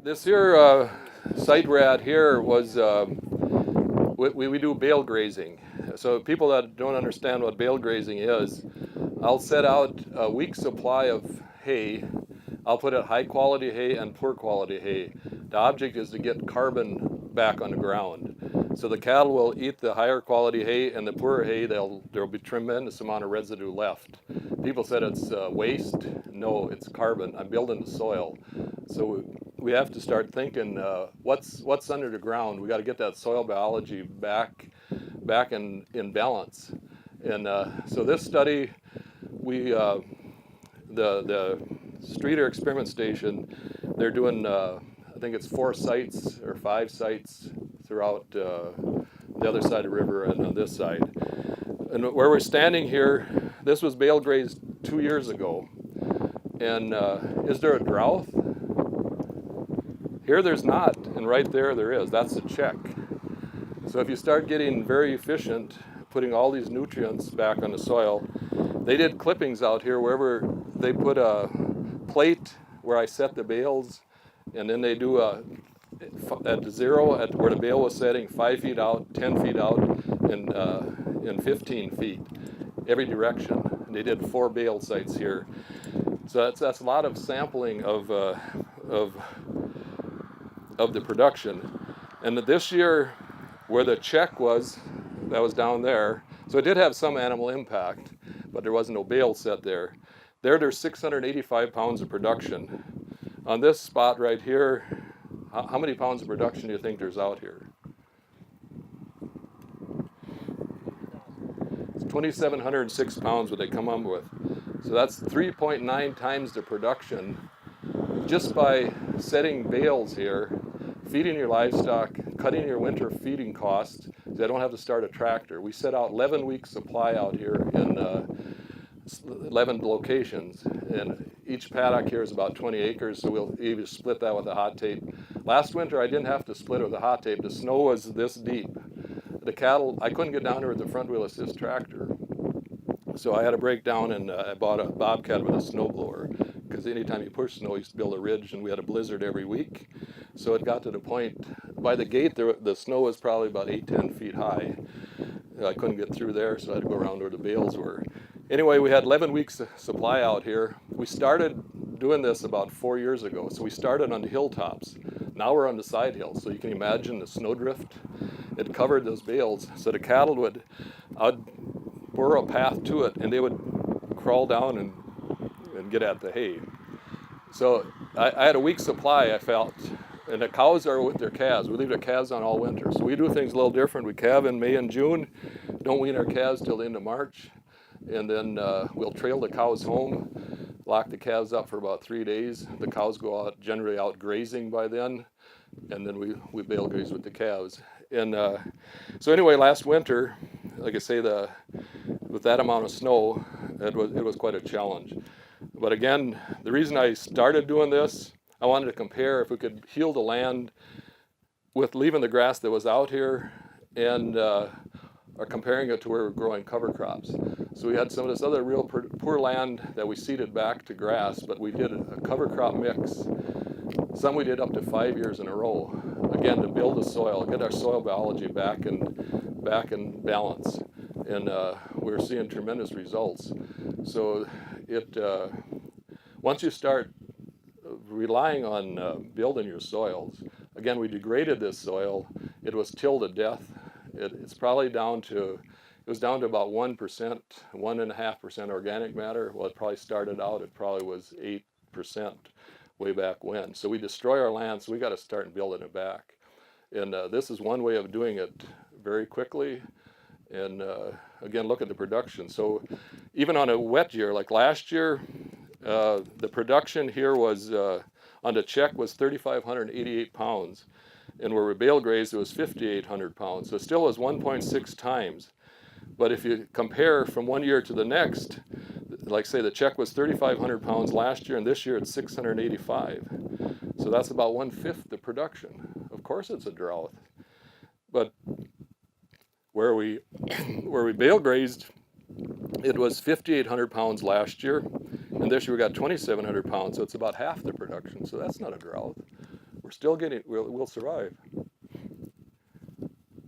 This here site we're at here was, we do bale grazing. So people that don't understand what bale grazing is, I'll set out a week's supply of hay. I'll put out high quality hay and poor quality hay. The object is to get carbon back on the ground. So the cattle will eat the higher quality hay, and the poorer hay, there'll be tremendous amount of residue left. People said it's waste. No, it's carbon. I'm building the soil. So we have to start thinking what's under the ground. We got to get that soil biology back in balance. And so this study, we the Streeter Experiment Station, they're doing I think it's 4 sites or 5 sites throughout the other side of the river and on this side. And where we're standing here, this was bale grazed 2 years ago. And is there a drought? Here there's not, and right there is. That's a check. So if you start getting very efficient, putting all these nutrients back on the soil, they did clippings out here wherever they put a plate where I set the bales, and then they do at zero, at where the bale was setting, 5 feet out, 10 feet out, and 15 feet, every direction. And they did 4 bale sites here. So that's a lot of sampling of the production. And this year, where the check was, that was down there, so it did have some animal impact, but there wasn't no bale set there. There's 685 pounds of production. On this spot right here, how many pounds of production do you think there's out here? It's 2,706 pounds what they come up with. So that's 3.9 times the production just by setting bales here, feeding your livestock, cutting your winter feeding costs. They don't have to start a tractor. We set out 11 weeks supply out here in 11 locations, and each paddock here is about 20 acres, so we'll either split that with a hot tape. Last winter I didn't have to split it with a hot tape. The snow was this deep. The cattle, I couldn't get down there with the front wheel assist tractor. So I had to break down, and I bought a bobcat with a snowblower, because anytime you push snow, you used to build a ridge, and we had a blizzard every week. So it got to the point, by the gate, the snow was probably about 8-10 feet high. I couldn't get through there, so I had to go around where the bales were. Anyway, we had 11 weeks of supply out here. We started doing this about 4 years ago. So we started on the hilltops. Now we're on the side hills. So you can imagine the snowdrift. It covered those bales. So the cattle I'd bore a path to it, and they would crawl down and get at the hay. So I had a week's supply, I felt. And the cows are with their calves. We leave their calves on all winter. So we do things a little different. We calve in May and June. Don't wean our calves till the end of March. And then we'll trail the cows home, lock the calves up for about 3 days. The cows go out, generally out grazing by then, and then we bale graze with the calves. And so anyway, last winter, like I say, with that amount of snow, it was quite a challenge. But again, the reason I started doing this, I wanted to compare if we could heal the land with leaving the grass that was out here and or comparing it to where we're growing cover crops. So we had some of this other real poor land that we seeded back to grass, but we did a cover crop mix. Some we did up to 5 years in a row, again to build the soil, get our soil biology back in balance, and we're seeing tremendous results. So once you start relying on building your soils, again we degraded this soil. It was tilled to death. It's probably down to about 1%, 1.5% organic matter. Well, it probably started out, it probably was 8% way back when. So we destroy our land, so we got to start building it back. And this is one way of doing it very quickly. And again, look at the production. So even on a wet year, like last year, the production here was, on the check was 3,588 pounds. And where we bale grazed, it was 5,800 pounds. So it still was 1.6 times. But if you compare from one year to the next, like say the check was 3,500 pounds last year, and this year it's 685. So that's about 1/5 the production. Of course it's a drought. But where we bale grazed, it was 5,800 pounds last year, and this year we got 2,700 pounds, so it's about half the production. So that's not a drought. We're still we'll survive.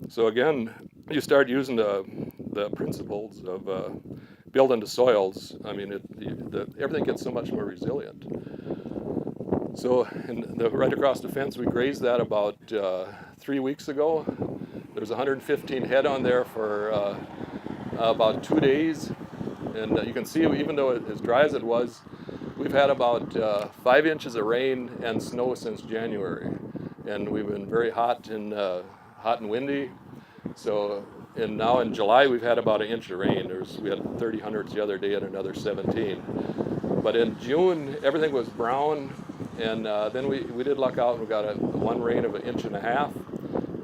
So again, you start using the principles of building the soils. I mean, everything gets so much more resilient. So right across the fence, we grazed that about 3 weeks ago. There's 115 head on there for about 2 days. And you can see, even though as dry as it was, we've had about 5 inches of rain and snow since January. And we've been very hot and windy. So, and now in July, we've had about 1 inch of rain. We had 30 hundredths the other day and another 17. But in June, everything was brown. And then we did luck out and we got one rain of 1.5 inches.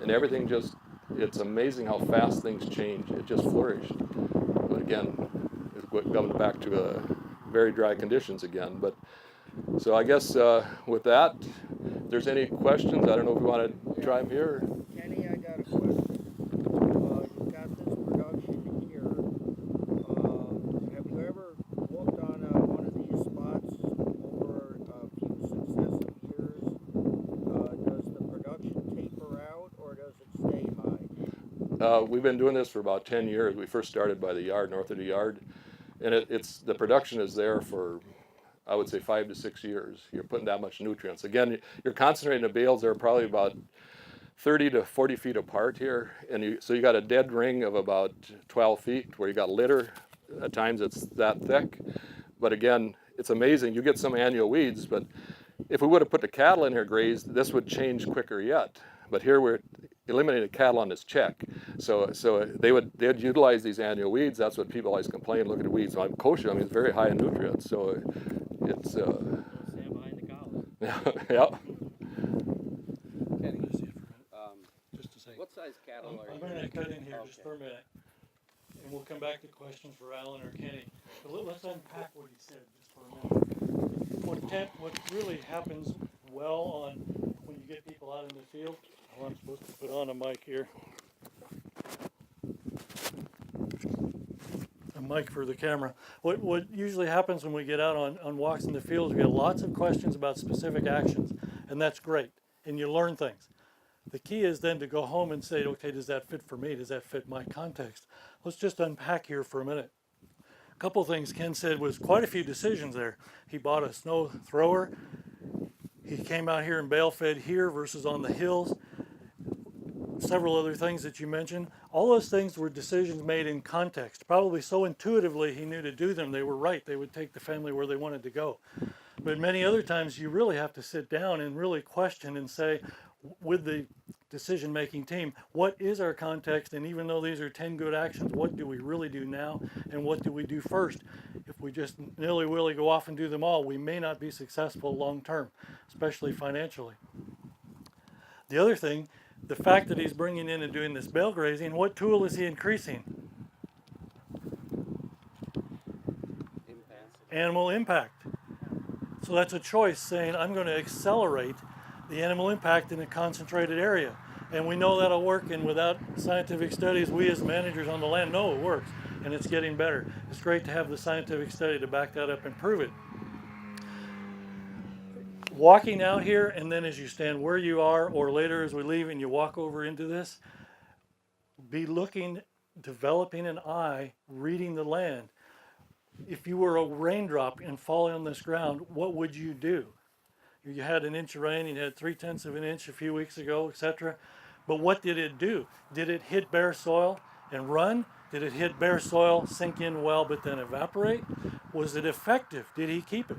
And everything it's amazing how fast things change. It just flourished. But again, it's coming back to very dry conditions again. But so I guess with that, if there's any questions, I don't know if we want to try them here. Kenny, I got a question. You've got this production here. Have you ever looked on one of these spots over a few successive years? Does the production taper out or does it stay high? We've been doing this for about 10 years. We first started by the yard, north of the yard. And the production is there for, I would say, 5 to 6 years. You're putting that much nutrients. Again, you're concentrating the bales. They're probably about 30 to 40 feet apart here. And so you got a dead ring of about 12 feet where you got litter. At times it's that thick. But again, it's amazing. You get some annual weeds, but if we would have put the cattle in here grazed, this would change quicker yet. But here we're eliminating cattle on this check. So they'd utilize these annual weeds. That's what people always complain. Look at the weeds. So kosher, I mean, it's very high in nutrients. So it's Stand behind the cow. yeah. Kenny, just to say. What size cattle are I'm you? going to cut in here just for a minute, and we'll come back to questions for Alan or Kenny. But let's unpack what he said just for a minute. What really happens well on when you get people out in the field. Oh, I'm supposed to put on a mic here. A mic for the camera. What usually happens when we get out on walks in the fields, we get lots of questions about specific actions, and that's great, and you learn things. The key is then to go home and say, okay, does that fit for me? Does that fit my context? Let's just unpack here for a minute. A couple things Ken said was quite a few decisions there. He bought a snow thrower. He came out here and bale fed here versus on the hills. Several other things that you mentioned. All those things were decisions made in context. Probably so intuitively he knew to do them. They were right. They would take the family where they wanted to go. But many other times you really have to sit down and really question and say, with the decision-making team, what is our context? And even though these are 10 good actions, what do we really do now? And what do we do first? If we just nilly-willy go off and do them all, we may not be successful long-term, especially financially. The other thing, the fact that he's bringing in and doing this bale grazing, what tool is he increasing? Animal impact. So that's a choice saying, I'm going to accelerate the animal impact in a concentrated area. And we know that'll work, and without scientific studies, we as managers on the land know it works, and it's getting better. It's great to have the scientific study to back that up and prove it. Walking out here, and then as you stand where you are, or later as we leave and you walk over into this, be looking, developing an eye, reading the land. If you were a raindrop and falling on this ground, what would you do? You had 1 inch of rain, you had 3/10 of an inch a few weeks ago, etc. But what did it do? Did it hit bare soil and run? Did it hit bare soil, sink in well, but then evaporate? Was it effective? Did he keep it?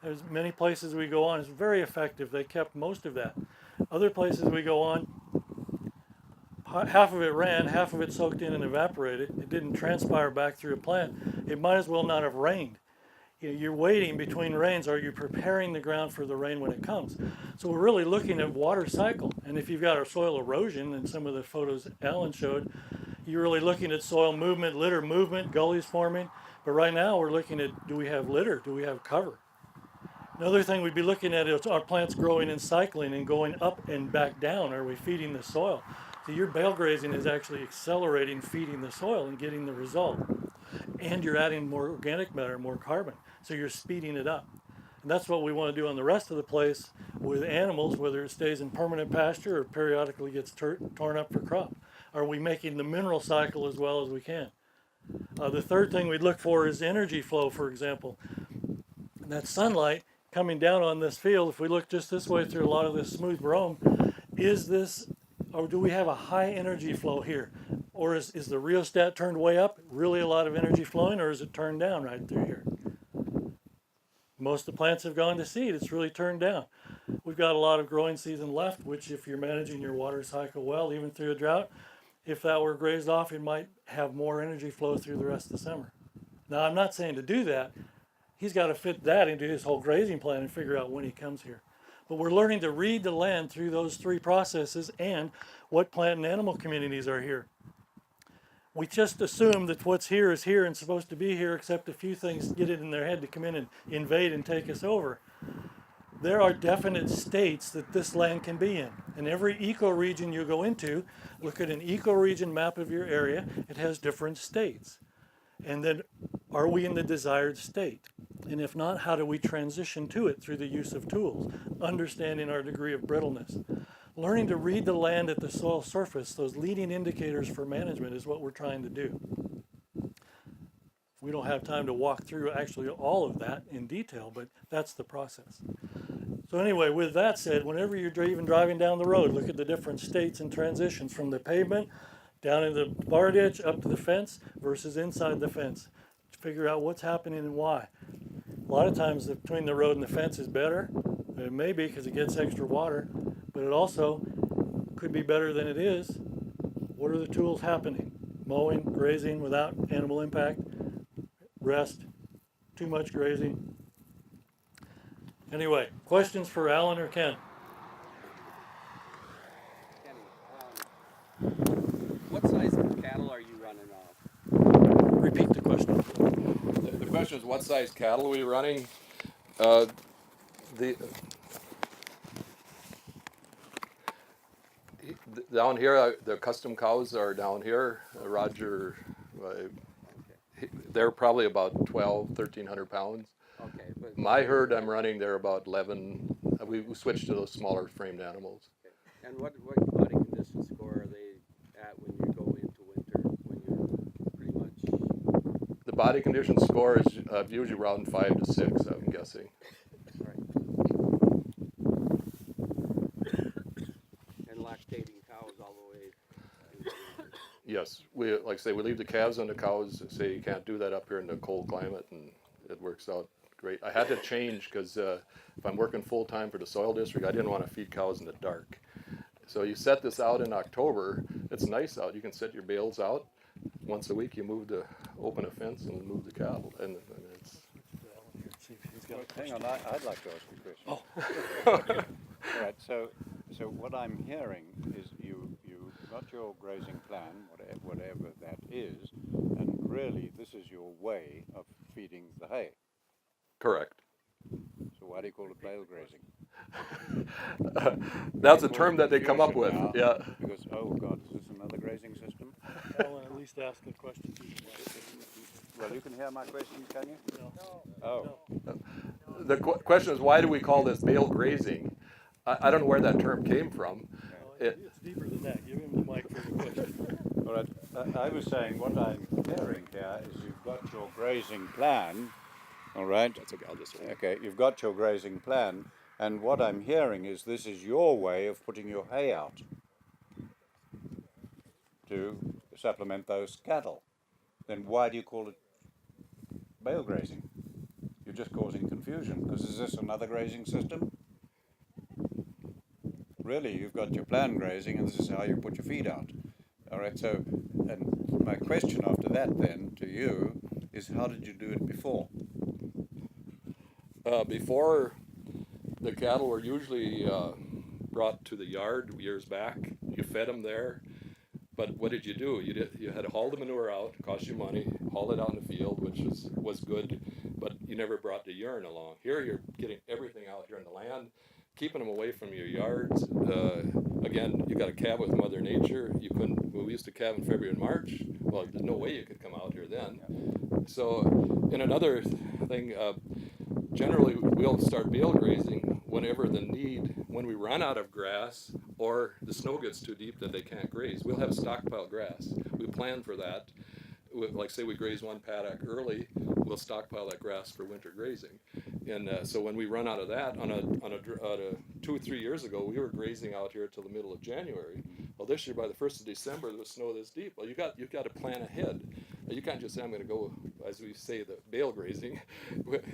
There's many places we go on, it's very effective. They kept most of that. Other places we go on, half of it ran, half of it soaked in and evaporated. It didn't transpire back through a plant. It might as well not have rained. You're waiting between rains. Are you preparing the ground for the rain when it comes? So we're really looking at water cycle. And if you've got our soil erosion, and some of the photos Alan showed, you're really looking at soil movement, litter movement, gullies forming. But right now we're looking at, do we have litter? Do we have cover? Another thing we'd be looking at is, are plants growing and cycling and going up and back down? Are we feeding the soil? So your bale grazing is actually accelerating feeding the soil and getting the result. And you're adding more organic matter, more carbon. So you're speeding it up. And that's what we want to do on the rest of the place with animals, whether it stays in permanent pasture or periodically gets torn up for crop. Are we making the mineral cycle as well as we can? The third thing we'd look for is energy flow, for example. And that sunlight coming down on this field, if we look just this way through a lot of this smooth brome, is this, or do we have a high energy flow here? Or is the rheostat turned way up, really a lot of energy flowing, or is it turned down right through here? Most of the plants have gone to seed, it's really turned down. We've got a lot of growing season left, which if you're managing your water cycle well, even through a drought, if that were grazed off, it might have more energy flow through the rest of the summer. Now, I'm not saying to do that. He's got to fit that into his whole grazing plan and figure out when he comes here. But we're learning to read the land through those three processes and what plant and animal communities are here. We just assume that what's here is here and supposed to be here, except a few things get it in their head to come in and invade and take us over. There are definite states that this land can be in. And every ecoregion you go into, look at an ecoregion map of your area, it has different states. And then, are we in the desired state? And if not, how do we transition to it through the use of tools? Understanding our degree of brittleness. Learning to read the land at the soil surface, those leading indicators for management is what we're trying to do. We don't have time to walk through actually all of that in detail, but that's the process. So anyway, with that said, whenever you're even driving down the road, look at the different states and transitions from the pavement down in the bar ditch up to the fence versus inside the fence. Figure out what's happening and why. A lot of times between the road and the fence is better. It may be because it gets extra water, but it also could be better than it is. What are the tools happening? Mowing, grazing without animal impact, rest, too much grazing. Anyway, questions for Alan or Ken? Kenny, what size cattle are you running off? Repeat the question. The question is, what size cattle are we running? Down here, the custom cows are down here. Roger, they're probably about 1,300 pounds. Okay, but My herd I'm running, they're about 11. We switched to those smaller framed animals. okay. And what body condition score are they at when you go into winter? When you're pretty much The body condition score is usually around 5 to 6, I'm guessing. right. And lactating cows all the way into winter. Yes, we like I say, we leave the calves on the cows. Say you can't do that up here in the cold climate, and it works out great. I had to change because if I'm working full time for the soil district, I didn't want to feed cows in the dark. So you set this out in October. It's nice out. You can set your bales out once a week. You open a fence and move the cattle, and it's. Hang on, I'd like to ask you a question. Oh. All right, so what I'm hearing is you got your grazing plan, whatever that is, and really this is your way of feeding the hay. Correct. So why do you call it bale grazing? That's a term that they come up with. Now, Yeah. Because, oh God, is this another grazing system? Alan, at least ask the question. Well, you can hear my questions, can you? No. Oh. The question is, why do we call this bale grazing? I don't know where that term came from. It's deeper than that. Give him the mic for the question. All right, I was saying what I'm hearing here is you've got your grazing plan, all right? That's okay. I'll just. Okay, you've got your grazing plan, and what I'm hearing is this is your way of putting your hay out to supplement those cattle. Then why do you call it bale grazing? You're just causing confusion, because is this another grazing system? Really, you've got your planned grazing, and this is how you put your feed out. All right, so, and my question after that then to you is, how did you do it before? Before, the cattle were usually brought to the yard years back. You fed them there, but what did you do? You had to haul the manure out, cost you money, haul it out in the field, which was good, but you never brought the urine along. Here, you're getting everything out here in the land, keeping them away from your yards. Again, you got a calve with Mother Nature. You couldn't. We used to calve in February and March. Well, there's no way you could come out here then. So, and another thing, generally we'll start bale grazing whenever the need, when we run out of grass or the snow gets too deep that they can't graze. We'll have stockpile grass. We plan for that. Like say we graze one paddock early, we'll stockpile that grass for winter grazing. And so when we run out of that, on a 2 or 3 years ago, we were grazing out here till the middle of January. Well, this year by the 1st of December, there was snow this deep. Well, you've got to plan ahead. You can't just say I'm going to go, as we say, the bale grazing.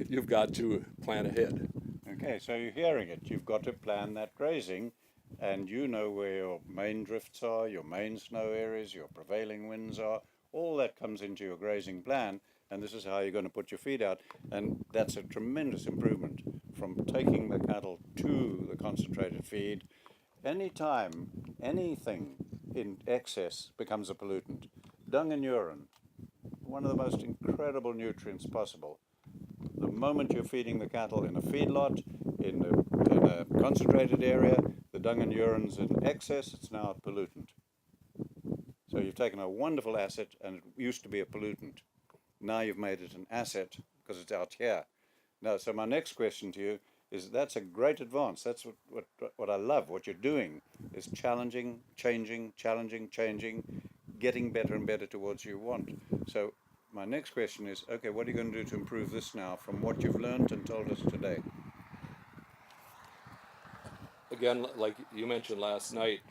You've got to plan ahead. Okay, so you're hearing it. You've got to plan that grazing, and you know where your main drifts are, your main snow areas, your prevailing winds are. All that comes into your grazing plan, and this is how you're going to put your feed out. And that's a tremendous improvement from taking the cattle to the concentrated feed. Anytime anything in excess becomes a pollutant, dung and urine, one of the most incredible nutrients possible. The moment you're feeding the cattle in a feedlot, in a concentrated area, the dung and urine's in excess, it's now a pollutant. So you've taken a wonderful asset, and it used to be a pollutant. Now you've made it an asset because it's out here. Now, so my next question to you is, that's a great advance. That's what I love. What you're doing is challenging, changing, getting better and better towards you want. So my next question is, okay, what are you going to do to improve this now from what you've learned and told us today? Again, like you mentioned last night,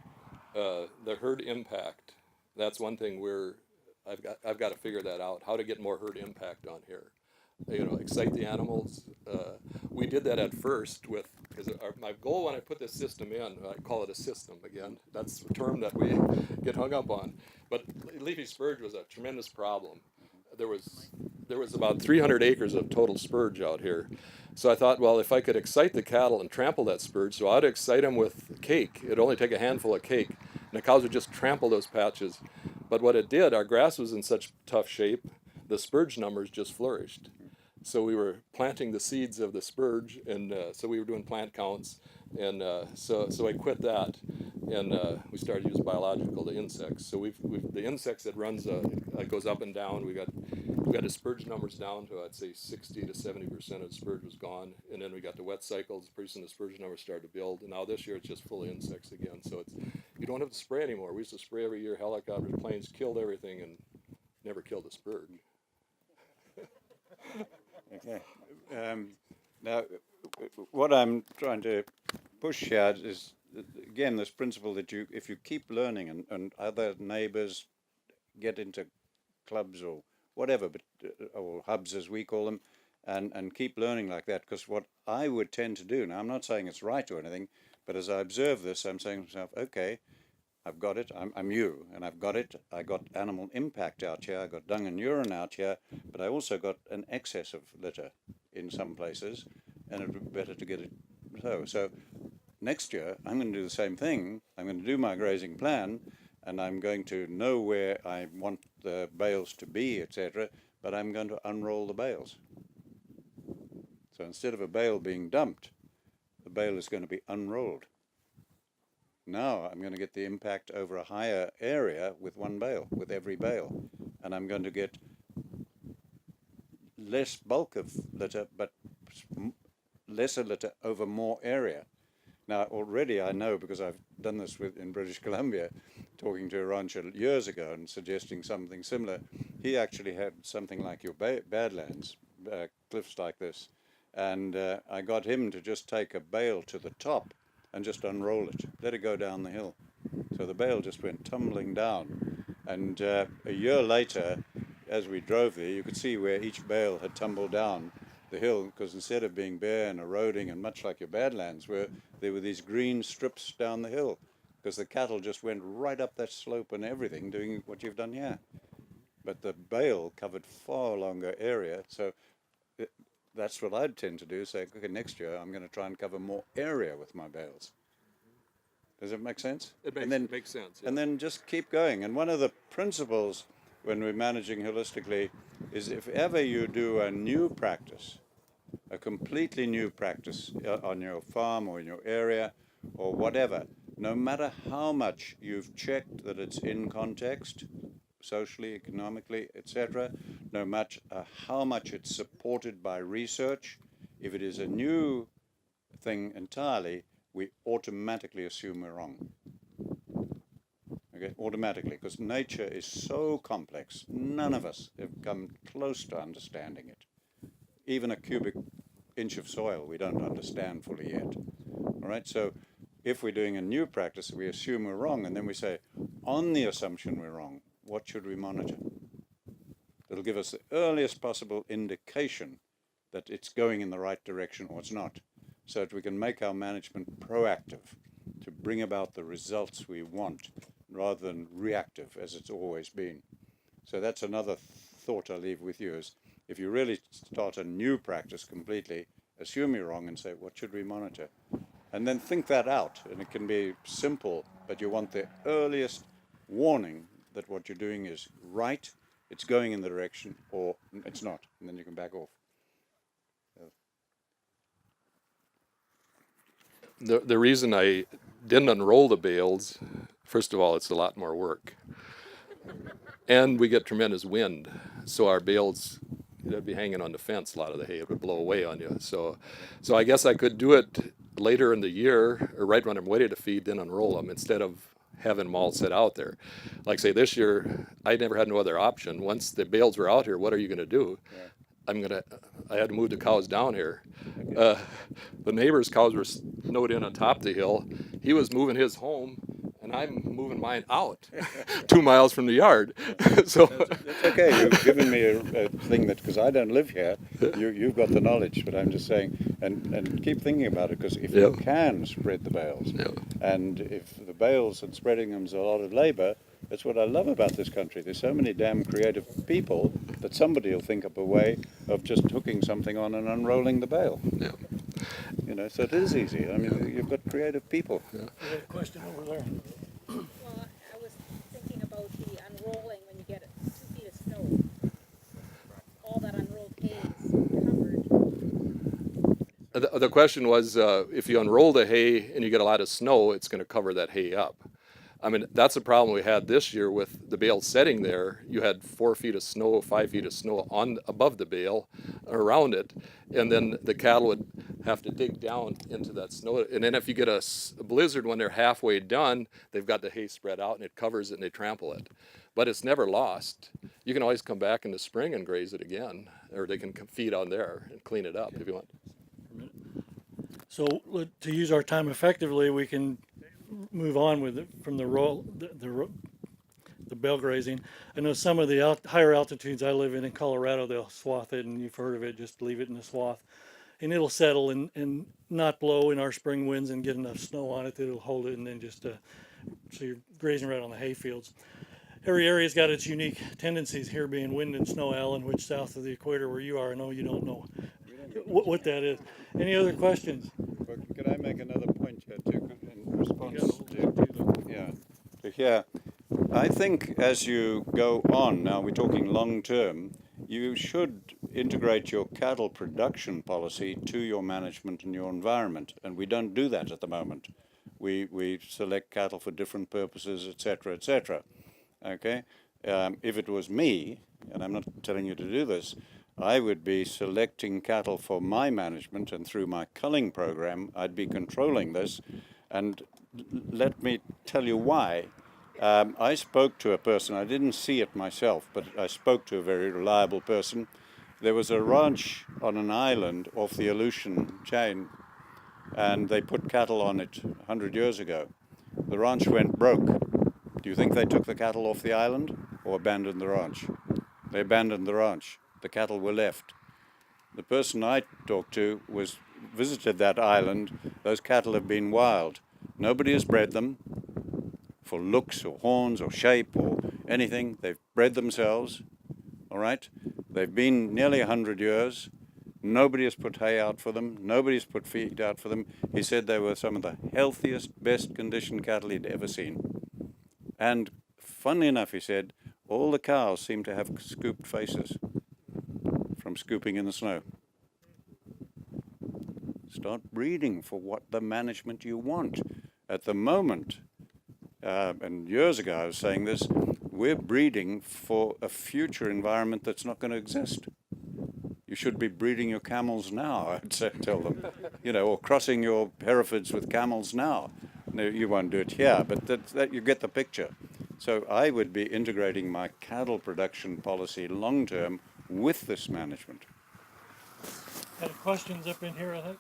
the herd impact. That's one thing I've got to figure that out. How to get more herd impact on here. You know, excite the animals. We did that at first because my goal when I put this system in, I call it a system again. That's a term that we get hung up on. But leafy spurge was a tremendous problem. There was about 300 acres of total spurge out here. So I thought, well, if I could excite the cattle and trample that spurge, so I'd excite them with cake. It'd only take a handful of cake, and the cows would just trample those patches. But what it did, our grass was in such tough shape, the spurge numbers just flourished. So we were planting the seeds of the spurge, and so we were doing plant counts, and so I quit that, and we started to use biological, the insects. So we've the insects that runs goes up and down. We got the spurge numbers down to, I'd say, 60 to 70% of the spurge was gone, and then we got the wet cycles. Pretty soon the spurge numbers started to build, and now this year it's just full of insects again. So you don't have to spray anymore. We used to spray every year. Helicopters, planes killed everything, and never killed a spurge. Okay. Now, what I'm trying to push here is, again, this principle that if you keep learning and other neighbors get into clubs or whatever, but or hubs as we call them, and keep learning like that, because what I would tend to do, now I'm not saying it's right or anything, but as I observe this, I'm saying to myself, okay, I've got it, I'm you, and I've got it. I got animal impact out here, I got dung and urine out here, but I also got an excess of litter in some places, and it would be better to get it so next year, I'm going to do the same thing. I'm going to do my grazing plan, and I'm going to know where I want the bales to be, etc., but I'm going to unroll the bales. So instead of a bale being dumped, the bale is going to be unrolled. Now I'm going to get the impact over a higher area with one bale, with every bale. And I'm going to get less bulk of litter, but lesser litter over more area. Now already I know, because I've done this in British Columbia, talking to a rancher years ago and suggesting something similar. He actually had something like your Badlands, cliffs like this. And I got him to just take a bale to the top and just unroll it, let it go down the hill. So the bale just went tumbling down. And a year later, as we drove there, you could see where each bale had tumbled down the hill, because instead of being bare and eroding and much like your Badlands, there were these green strips down the hill, because the cattle just went right up that slope and everything, doing what you've done here. But the bale covered far longer area, so that's what I'd tend to do, say, okay, next year I'm going to try and cover more area with my bales. Does it make sense? It makes sense. Yeah. And then just keep going. And one of the principles when we're managing holistically is, if ever you do a new practice, a completely new practice on your farm or in your area or whatever, no matter how much you've checked that it's in context, socially, economically, etc., no matter how much it's supported by research, If it is a new thing entirely, we automatically assume we're wrong. Okay, automatically, because nature is so complex. None of us have come close to understanding it. Even a cubic inch of soil we don't understand fully yet. All right, so if we're doing a new practice, we assume we're wrong, and then we say, on the assumption we're wrong, what should we monitor? It'll give us the earliest possible indication that it's going in the right direction or it's not, so that we can make our management proactive to bring about the results we want rather than reactive as it's always been. So that's another thought I'll leave with you is, if you really start a new practice completely, assume you're wrong and say, what should we monitor? And then think that out. And it can be simple, but you want the earliest warning that what you're doing is right, it's going in the direction, or it's not. And then you can back off. The reason I didn't unroll the bales, first of all, it's a lot more work. And we get tremendous wind. So our bales, they'd be hanging on the fence, a lot of the hay, it would blow away on you. So I guess I could do it later in the year, or right when I'm ready to feed, then unroll them, instead of having them all set out there. Like say this year, I never had no other option. Once the bales were out here, what are you going to do? Yeah. I had to move the cows down here. The neighbor's cows were snowed in on top of the hill. He was moving his home, and I'm moving mine out 2 miles from the yard. So that's okay. You've given me a thing that, because I don't live here, you've got the knowledge, but I'm just saying, and keep thinking about it, because if you can spread the bales, and if the bales and spreading them is a lot of labor, that's what I love about this country. There's so many damn creative people that somebody will think up a way of just hooking something on and unrolling the bale. Yeah. You know, so it is easy. I mean, you've got creative people. We have a question over there. Well, I was thinking about the unrolling when you get 2 feet of snow. All that unrolled hay is covered. The question was, if you unroll the hay and you get a lot of snow, it's going to cover that hay up. I mean, that's a problem we had this year with the bale setting there. You had 4 feet of snow, 5 feet of snow above the bale, around it, and then the cattle would have to dig down into that snow. And then if you get a blizzard when they're halfway done, they've got the hay spread out and it covers it and they trample it. But it's never lost. You can always come back in the spring and graze it again, or they can feed on there and clean it up if you want. So to use our time effectively, we can move on with it from the bale grazing. I know some of the higher altitudes I live in Colorado, they'll swath it, and you've heard of it, just leave it in the swath. And it'll settle and not blow in our spring winds and get enough snow on it that it'll hold it, and then just, so you're grazing right on the hay fields. Every area's got its unique tendencies, here being wind and snow, Alan, which south of the equator where you are, I know you don't know what that is. Any other questions? Could I make another point here too, in response to here? I think as you go on, now we're talking long term, you should integrate your cattle production policy to your management and your environment, and we don't do that at the moment. We select cattle for different purposes, etc., etc. Okay, if it was me, and I'm not telling you to do this, I would be selecting cattle for my management, and through my culling program, I'd be controlling this. And let me tell you why. I spoke to a person, I didn't see it myself, but I spoke to a very reliable person. There was a ranch on an island off the Aleutian chain, and they put cattle on it 100 years ago. The ranch went broke. Do you think they took the cattle off the island or abandoned the ranch? They abandoned the ranch. The cattle were left. The person I talked to visited that island. Those cattle have been wild. Nobody has bred them for looks or horns or shape or anything. They've bred themselves, all right? They've been nearly 100 years. Nobody has put hay out for them. Nobody's put feed out for them. He said they were some of the healthiest, best conditioned cattle he'd ever seen. And funnily enough, he said, all the cows seem to have scooped faces from scooping in the snow. Start breeding for what the management you want. At the moment, and years ago I was saying this, we're breeding for a future environment that's not going to exist. You should be breeding your camels now, I'd say, tell them, or crossing your Herefords with camels now. No, you won't do it here, but that you get the picture. So I would be integrating my cattle production policy long term with this management. Got questions up in here, I think.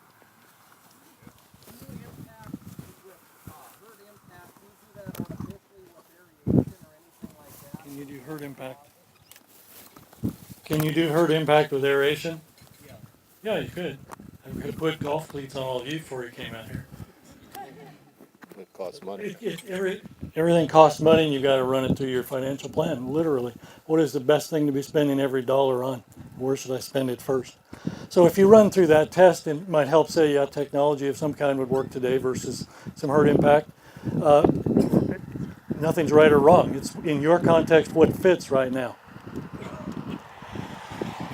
Can you do herd impact? Can you do herd impact with aeration? Yeah, you could. I could have put golf cleats on all of you before you came out here. It costs money. Everything costs money, and you got to run it through your financial plan. Literally, what is the best thing to be spending every dollar on? Where should I spend it first? So if you run through that test, it might help say, yeah, technology of some kind would work today versus some herd impact. Nothing's right or wrong. It's in your context what fits right now.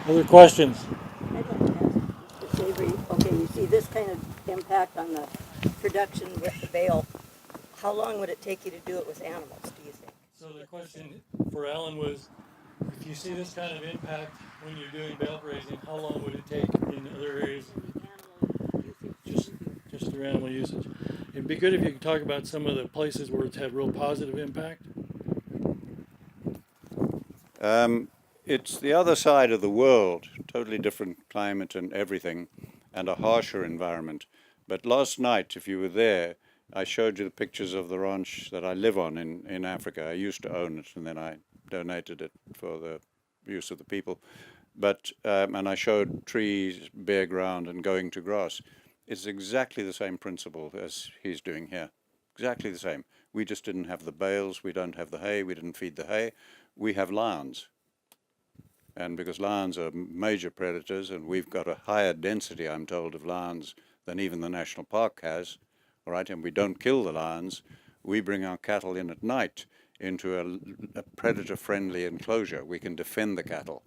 Other questions? I'd like to ask Mr. Savory, okay, you see this kind of impact on the production with the bale. How long would it take you to do it with animals, do you think? So the question for Alan was, if you see this kind of impact when you're doing bale grazing, how long would it take in other areas? Just through animal usage. It'd be good if you could talk about some of the places where it's had real positive impact. It's the other side of the world, totally different climate and everything, and a harsher environment. But last night, if you were there, I showed you the pictures of the ranch that I live on in Africa. I used to own it, and then I donated it for the use of the people. But and I showed trees, bare ground, and going to grass. It's exactly the same principle as he's doing here. Exactly the same. We just didn't have the bales, we don't have the hay, we didn't feed the hay. We have lions. And because lions are major predators, and we've got a higher density, I'm told, of lions than even the national park has, all right, and we don't kill the lions, we bring our cattle in at night into a predator-friendly enclosure. We can defend the cattle,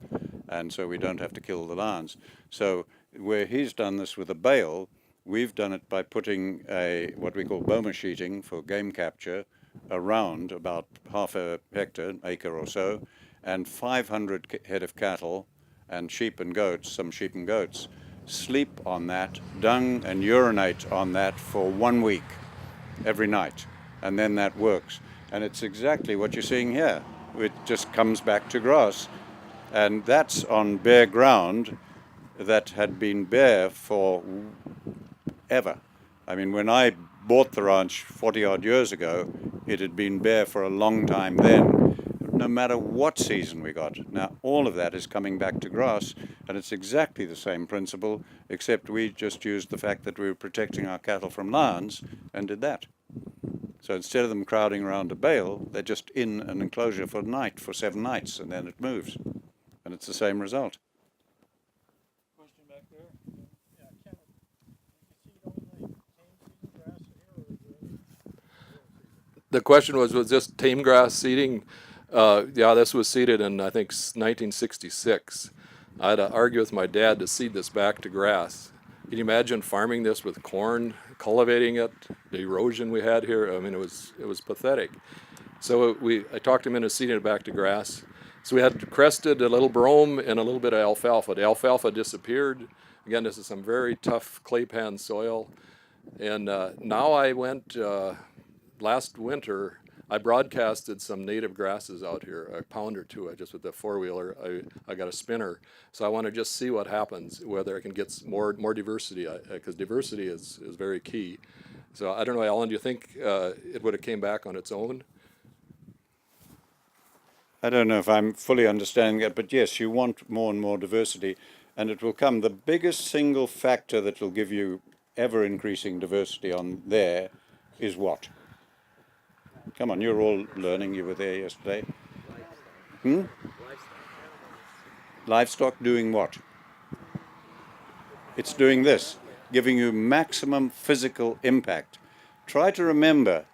and so we don't have to kill the lions. So where he's done this with a bale, we've done it by putting what we call boma sheeting for game capture around about half a hectare, an acre or so, and 500 head of cattle and sheep and goats, some sheep and goats, sleep on that, dung and urinate on that for 1 week every night, and then that works. And it's exactly what you're seeing here. It just comes back to grass, and that's on bare ground that had been bare for ever. I mean, when I bought the ranch 40 odd years ago, it had been bare for a long time then, no matter what season we got. Now, all of that is coming back to grass, and it's exactly the same principle, except we just used the fact that we were protecting our cattle from lions and did that. So instead of them crowding around a bale, they're just in an enclosure for a night, for 7 nights, and then it moves. And it's the same result. Question back there. The question was this tame grass seeding? Yeah, this was seeded in, I think, 1966. I had to argue with my dad to seed this back to grass. Can you imagine farming this with corn, cultivating it, the erosion we had here? I mean, it was pathetic. So I talked him into seeding it back to grass. So we had crested a little brome and a little bit of alfalfa. The alfalfa disappeared. Again, this is some very tough clay pan soil. And now I went, last winter, I broadcasted some native grasses out here, a pound or two, just with the four-wheeler. I got a spinner, so I want to just see what happens, whether I can get more diversity, because diversity is very key. So I don't know, Alan, do you think it would have came back on its own? I don't know if I'm fully understanding it, but yes, you want more and more diversity, and it will come. The biggest single factor that will give you ever-increasing diversity on there is what? Come on, you're all learning. You were there yesterday. Livestock doing what? It's doing this, giving you maximum physical impact. Try to remember,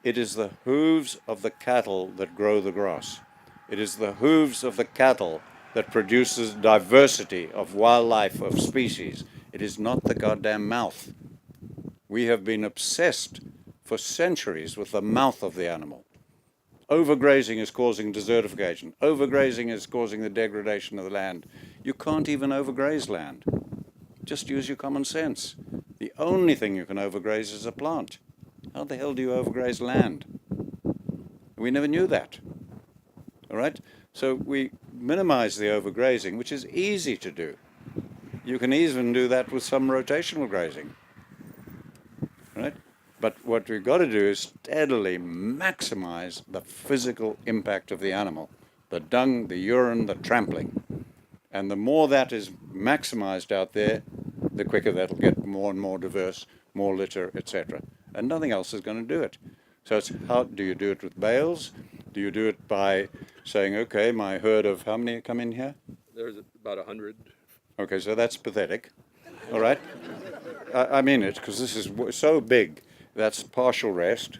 it is the hooves of the cattle that grow the grass. It is the hooves of the cattle that produces diversity of wildlife, of species. It is not the goddamn mouth. We have been obsessed for centuries with the mouth of the animal. Overgrazing is causing desertification. Overgrazing is causing the degradation of the land. You can't even overgraze land. Just use your common sense. The only thing you can overgraze is a plant. How the hell do you overgraze land? We never knew that. All right? So we minimize the overgrazing, which is easy to do. You can even do that with some rotational grazing. Right? But what we've got to do is steadily maximize the physical impact of the animal. The dung, the urine, the trampling. And the more that is maximized out there, the quicker that'll get more and more diverse, more litter, etc. And nothing else is going to do it. So it's how do you do it with bales? Do you do it by saying, okay, my herd of how many come in here? There's about 100. Okay, so that's pathetic. All right? I mean it, because this is so big. That's partial rest.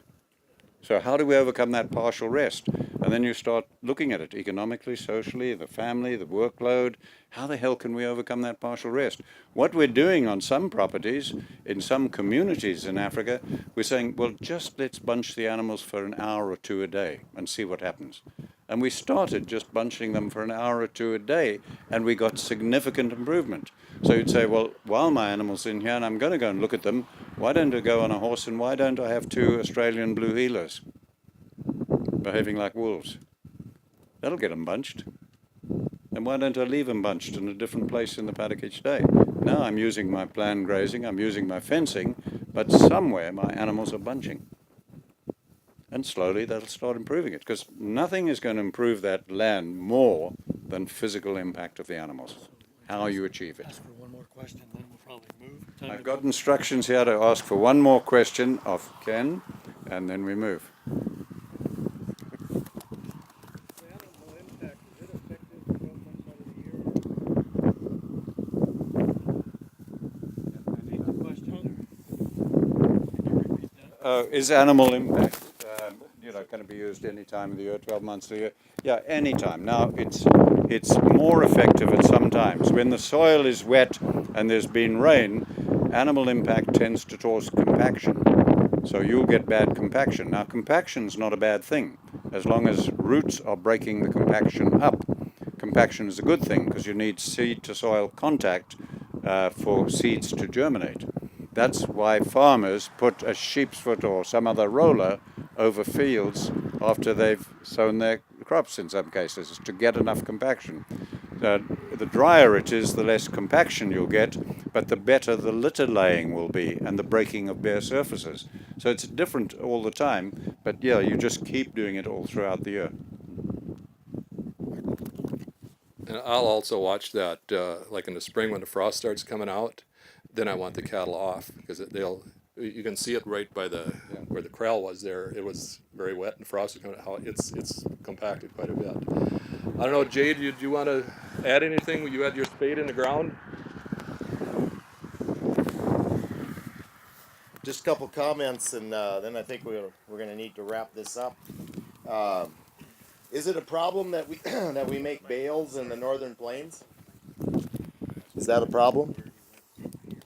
So how do we overcome that partial rest? And then you start looking at it economically, socially, the family, the workload. How the hell can we overcome that partial rest? What we're doing on some properties, in some communities in Africa, we're saying, well, just let's bunch the animals for an hour or two a day and see what happens. And we started just bunching them for an hour or two a day, and we got significant improvement. So you'd say, well, while my animal's in here and I'm going to go and look at them, why don't I go on a horse and why don't I have 2 Australian blue heelers behaving like wolves? That'll get them bunched. And why don't I leave them bunched in a different place in the paddock each day? Now I'm using my planned grazing, I'm using my fencing, but somewhere my animals are bunching. And slowly that'll start improving it, because nothing is going to improve that land more than physical impact of the animals, how you achieve it. Ask for one more question, then we'll probably move. I've got instructions here to ask for one more question of Ken, and then we move. Is animal impact going to be used any time of the year, 12 months of the year? Yeah, any time. Now, it's more effective at some times. When the soil is wet and there's been rain, animal impact tends to cause compaction. So you'll get bad compaction. Now, compaction's not a bad thing, as long as roots are breaking the compaction up. Compaction is a good thing, because you need seed-to-soil contact for seeds to germinate. That's why farmers put a sheep's foot or some other roller over fields after they've sown their crops in some cases, to get enough compaction. The drier it is, the less compaction you'll get, but the better the litter laying will be and the breaking of bare surfaces. So it's different all the time, but yeah, you just keep doing it all throughout the year. And I'll also watch that, like in the spring when the frost starts coming out, then I want the cattle off, because you can see it right by where the corral was there. It was very wet and frost was coming out. It's compacted quite a bit. I don't know, Jade, do you want to add anything? You had your spade in the ground? Just a couple comments, and then I think we're going to need to wrap this up. Is it a problem that we that we make bales in the northern plains? Is that a problem?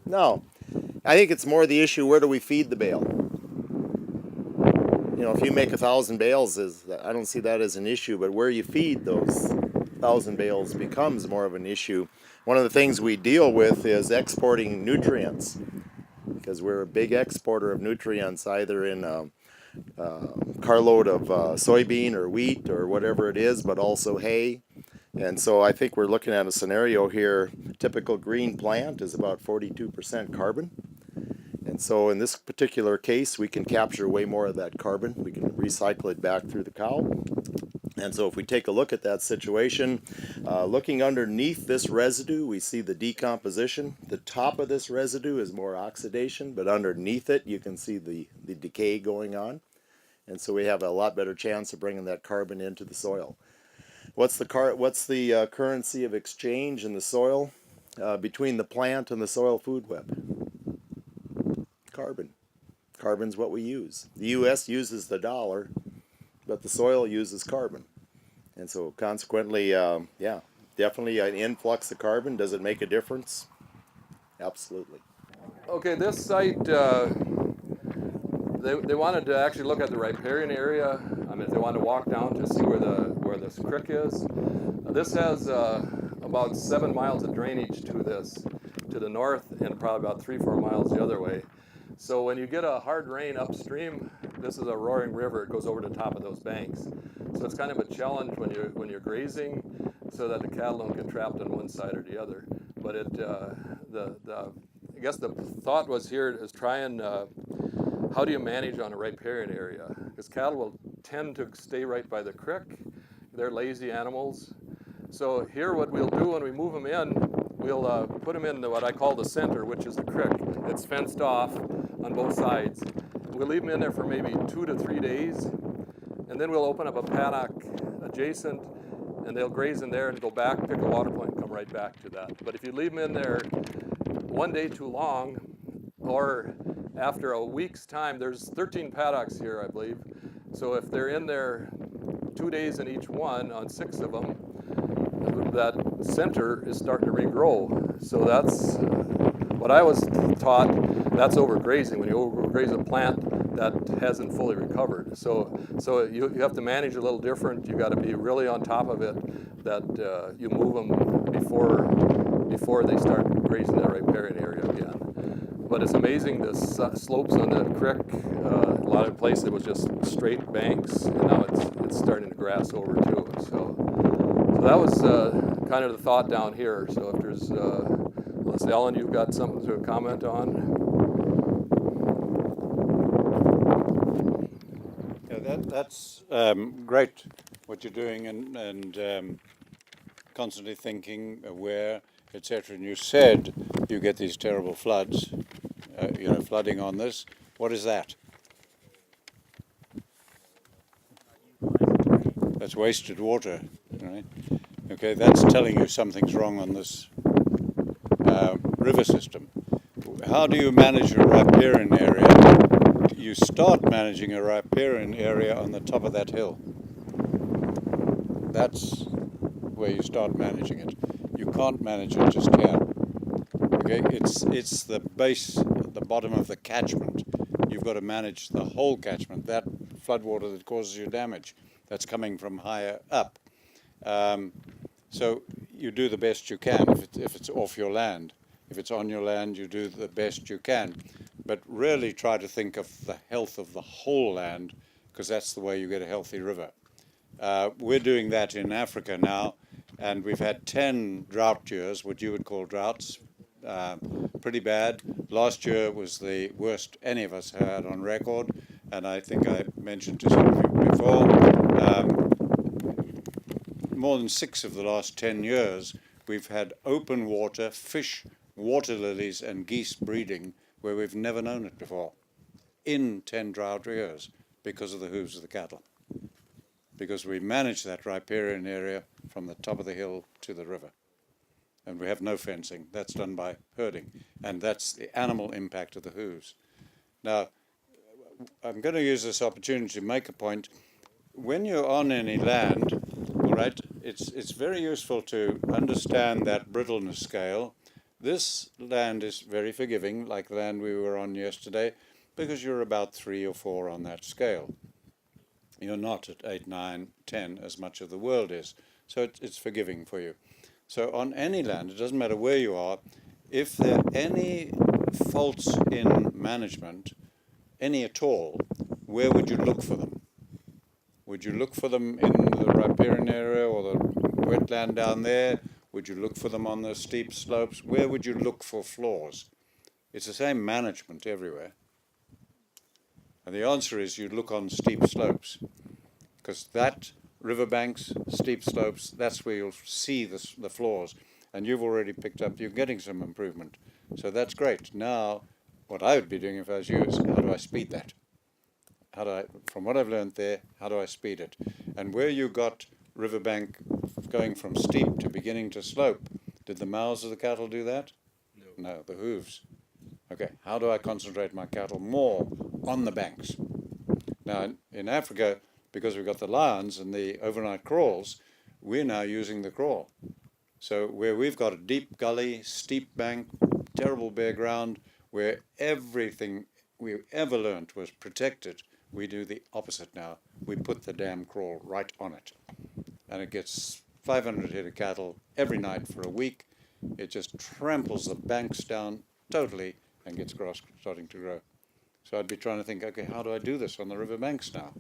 No. I think it's more the issue, where do we feed the bale? You know, if you make 1,000 bales, I don't see that as an issue, but where you feed those 1,000 bales becomes more of an issue. One of the things we deal with is exporting nutrients, because we're a big exporter of nutrients, either in a carload of soybean or wheat or whatever it is, but also hay. And so I think we're looking at a scenario here. Typical green plant is about 42% carbon. And so in this particular case, we can capture way more of that carbon. We can recycle it back through the cow. And so if we take a look at that situation, looking underneath this residue, we see the decomposition. The top of this residue is more oxidation, but underneath it, you can see the decay going on. And so we have a lot better chance of bringing that carbon into the soil. What's the currency of exchange in the soil between the plant and the soil food web? Carbon. Carbon's what we use. The U.S. uses the dollar, but the soil uses carbon. And so consequently, yeah, definitely an influx of carbon. Does it make a difference? Absolutely. Okay, this site, the they wanted to actually look at the riparian area. I mean, if they wanted to walk down to see where this creek is. This has about 7 miles of drainage to the north, and probably about 3-4 miles the other way. So when you get a hard rain upstream, this is a roaring river. It goes over the top of those banks. So it's kind of a challenge when you're grazing, so that the cattle don't get trapped on one side or the other. But I guess the thought was here is try and how do you manage on a riparian area? Because cattle will tend to stay right by the creek. They're lazy animals. So here what we'll do when we move them in, we'll put them in what I call the center, which is the creek. It's fenced off on both sides. We'll leave them in there for maybe 2 to 3 days, and then we'll open up a paddock adjacent, and they'll graze in there and go back, pick a water point, and come right back to that. But if you leave them in there 1 day too long, or after a week's time, there's 13 paddocks here, I believe. So if they're in there 2 days in each one, on 6 of them, that center is starting to regrow. So that's what I was taught, that's overgrazing. When you overgraze a plant that hasn't fully recovered. So you have to manage a little different. You got to be really on top of it, that you move them before they start grazing that riparian area again. But it's amazing, the slopes on the creek, a lot of places it was just straight banks, and now it's starting to grass over too. So that was kind of the thought down here. So if there's, unless Ellen, you've got something to comment on? Yeah, that's great what you're doing, and constantly thinking, aware, etc. And you said you get these terrible floods, flooding on this. What is that? That's wasted water, right? Okay, that's telling you something's wrong on this river system. How do you manage a riparian area? You start managing a riparian area on the top of that hill. That's where you start managing it. You can't manage it just here. Okay, it's the base, the bottom of the catchment. You've got to manage the whole catchment, that floodwater that causes you damage. That's coming from higher up. So you do the best you can if it's off your land. If it's on your land, you do the best you can. But really try to think of the health of the whole land, because that's the way you get a healthy river. We're doing that in Africa now, and we've had 10 drought years, what you would call droughts, pretty bad. Last year was the worst any of us had on record, and I think I mentioned to some of you before, more than 6 of the last 10 years, we've had open water, fish, water lilies, and geese breeding where we've never known it before, in 10 drought years, because of the hooves of the cattle. Because we manage that riparian area from the top of the hill to the river. And we have no fencing. That's done by herding. And that's the animal impact of the hooves. Now, I'm going to use this opportunity to make a point. When you're on any land, all right, it's very useful to understand that brittleness scale. This land is very forgiving, like the land we were on yesterday, because you're about 3 or 4 on that scale. You're not at 8, 9, 10 as much of the world is. So it's forgiving for you. So on any land, it doesn't matter where you are, if there are any faults in management, any at all, where would you look for them? Would you look for them in the riparian area or the wetland down there? Would you look for them on the steep slopes? Where would you look for flaws? It's the same management everywhere. And the answer is you'd look on steep slopes, because that riverbanks, steep slopes, that's where you'll see the flaws. And you've already picked up, you're getting some improvement. So that's great. Now, what I would be doing if I was you is, how do I speed that? How do I, from what I've learned there, how do I speed it? And where you got riverbank going from steep to beginning to slope, did the mouths of the cattle do that? No, the hooves. Okay, how do I concentrate my cattle more on the banks? Now, in Africa, because we've got the lions and the overnight crawls, we're now using the crawl. So where we've got a deep gully, steep bank, terrible bare ground, where everything we ever learnt was protect it, we do the opposite now. We put the dam crawl right on it. And it gets 500 head of cattle every night for a week. It just tramples the banks down totally and gets grass starting to grow. So I'd be trying to think, okay, how do I do this on the river banks now?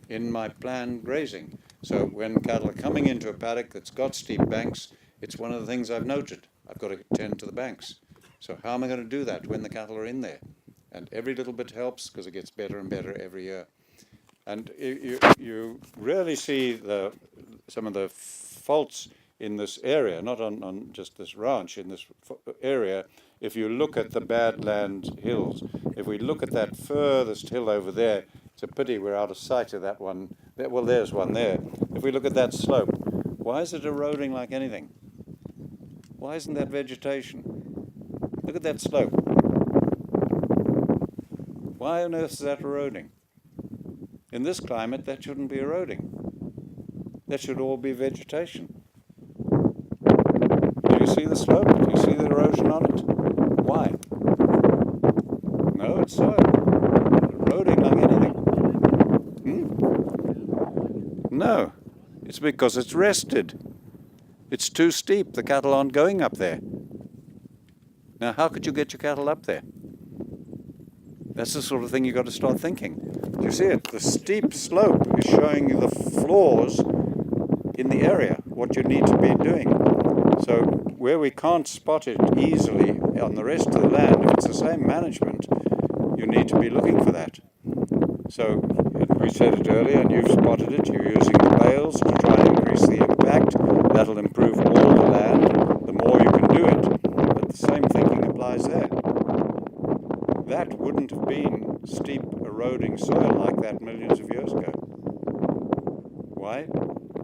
In my planned grazing. So when cattle are coming into a paddock that's got steep banks, it's one of the things I've noted. I've got to tend to the banks. So how am I going to do that when the cattle are in there? And every little bit helps because it gets better and better every year. And you really see some of the faults in this area, not on just this ranch, in this area. If you look at the Badland Hills, if we look at that furthest hill over there, it's a pity we're out of sight of that one. Well, there's one there. If we look at that slope, why is it eroding like anything? Why isn't that vegetation? Look at that slope. Why on earth is that eroding? In this climate, that shouldn't be eroding. That should all be vegetation. Do you see the slope? Do you see the erosion on it? Why? No, it's soil. Eroding like anything. No, it's because it's rested. It's too steep. The cattle aren't going up there. Now, how could you get your cattle up there? That's the sort of thing you've got to start thinking. Do you see it? The steep slope is showing you the flaws in the area, what you need to be doing. So where we can't spot it easily on the rest of the land, if it's the same management, you need to be looking for that. So we said it earlier, and you've spotted it, you're using the bales to try and increase the impact. That'll improve all the land, the more you can do it. But the same thinking applies there. That wouldn't have been steep eroding soil like that millions of years ago. Why?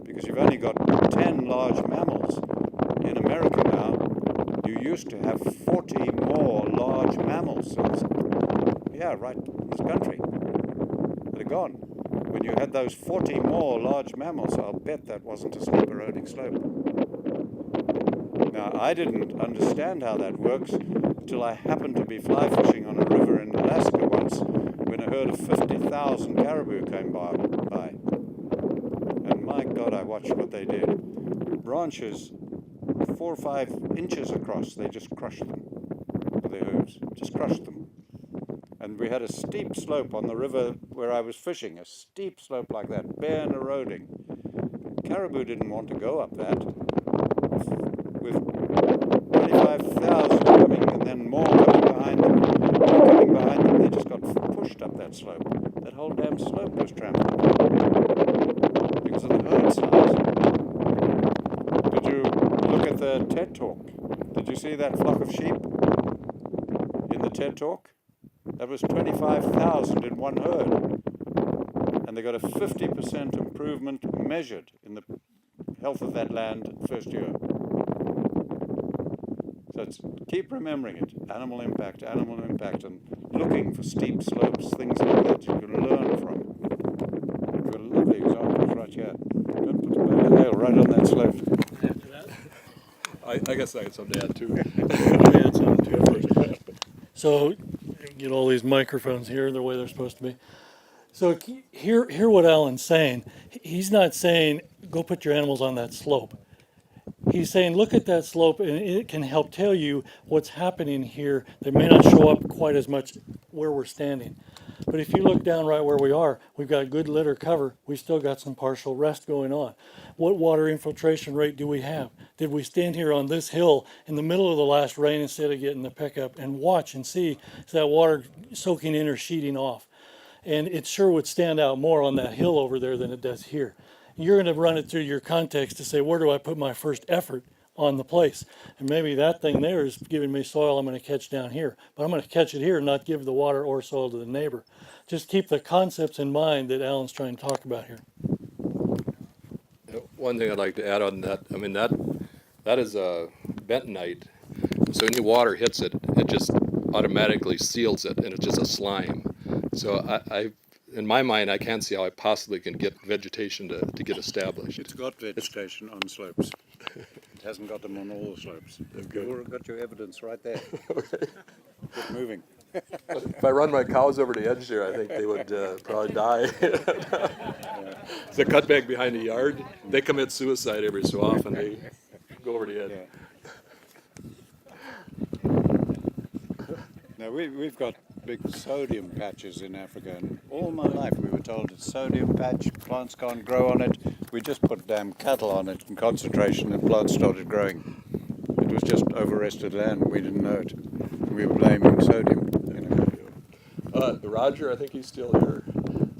Because you've only got 10 large mammals. In America now, you used to have 40 more large mammals. Yeah, right in this country. They're gone. When you had those 40 more large mammals, I'll bet that wasn't a steep eroding slope. Now, I didn't understand how that works until I happened to be fly fishing on a river in Alaska once when a herd of 50,000 caribou came by. And my God, I watched what they did. Branches 4 or 5 inches across, they just crushed them with their hooves, just crushed them. And we had a steep slope on the river where I was fishing, a steep slope like that, bare and eroding. Caribou didn't want to go up that. With 25,000 coming and then more coming behind them, they just got pushed up that slope. That whole damn slope was trampled because of the herd size. Did you look at the TED Talk? Did you see that flock of sheep in the TED Talk? That was 25,000 in one herd. And they got a 50% improvement measured in the health of that land first year. So keep remembering it, animal impact, and looking for steep slopes, things like that you can learn from. We've got lovely examples right here. Don't put the bale of hail right on that slope. After that, I guess I had something to add too. I had some too. So, get all these microphones here the way they're supposed to be. So hear what Alan's saying. He's not saying go put your animals on that slope. He's saying look at that slope and it can help tell you what's happening here that may not show up quite as much where we're standing. But if you look down right where we are, we've got good litter cover. We've still got some partial rest going on. What water infiltration rate do we have? Did we stand here on this hill in the middle of the last rain instead of getting the pickup and watch and see is that water soaking in or sheeting off? And it sure would stand out more on that hill over there than it does here. You're going to run it through your context to say, where do I put my first effort on the place? And maybe that thing there is giving me soil I'm going to catch down here. But I'm going to catch it here and not give the water or soil to the neighbor. Just keep the concepts in mind that Alan's trying to talk about here. One thing I'd like to add on that, I mean, that is a bentonite. So any water hits it, it just automatically seals it, and it's just a slime. So I in my mind, I can't see how I possibly can get vegetation to get established. It's got vegetation on slopes. It hasn't got them on all the slopes. You've got your evidence right there. Okay. Keep moving. If I run my cows over the edge there, I think they would probably die. It's a cutback behind the yard. They commit suicide every so often. They go over the edge. Yeah. Now we've got big sodium patches in Africa, and all my life we were told it's sodium patch, plants can't grow on it. We just put damn cattle on it in concentration, and plants started growing. It was just overrested land. We didn't know it. We were blaming sodium. Roger, I think he's still here.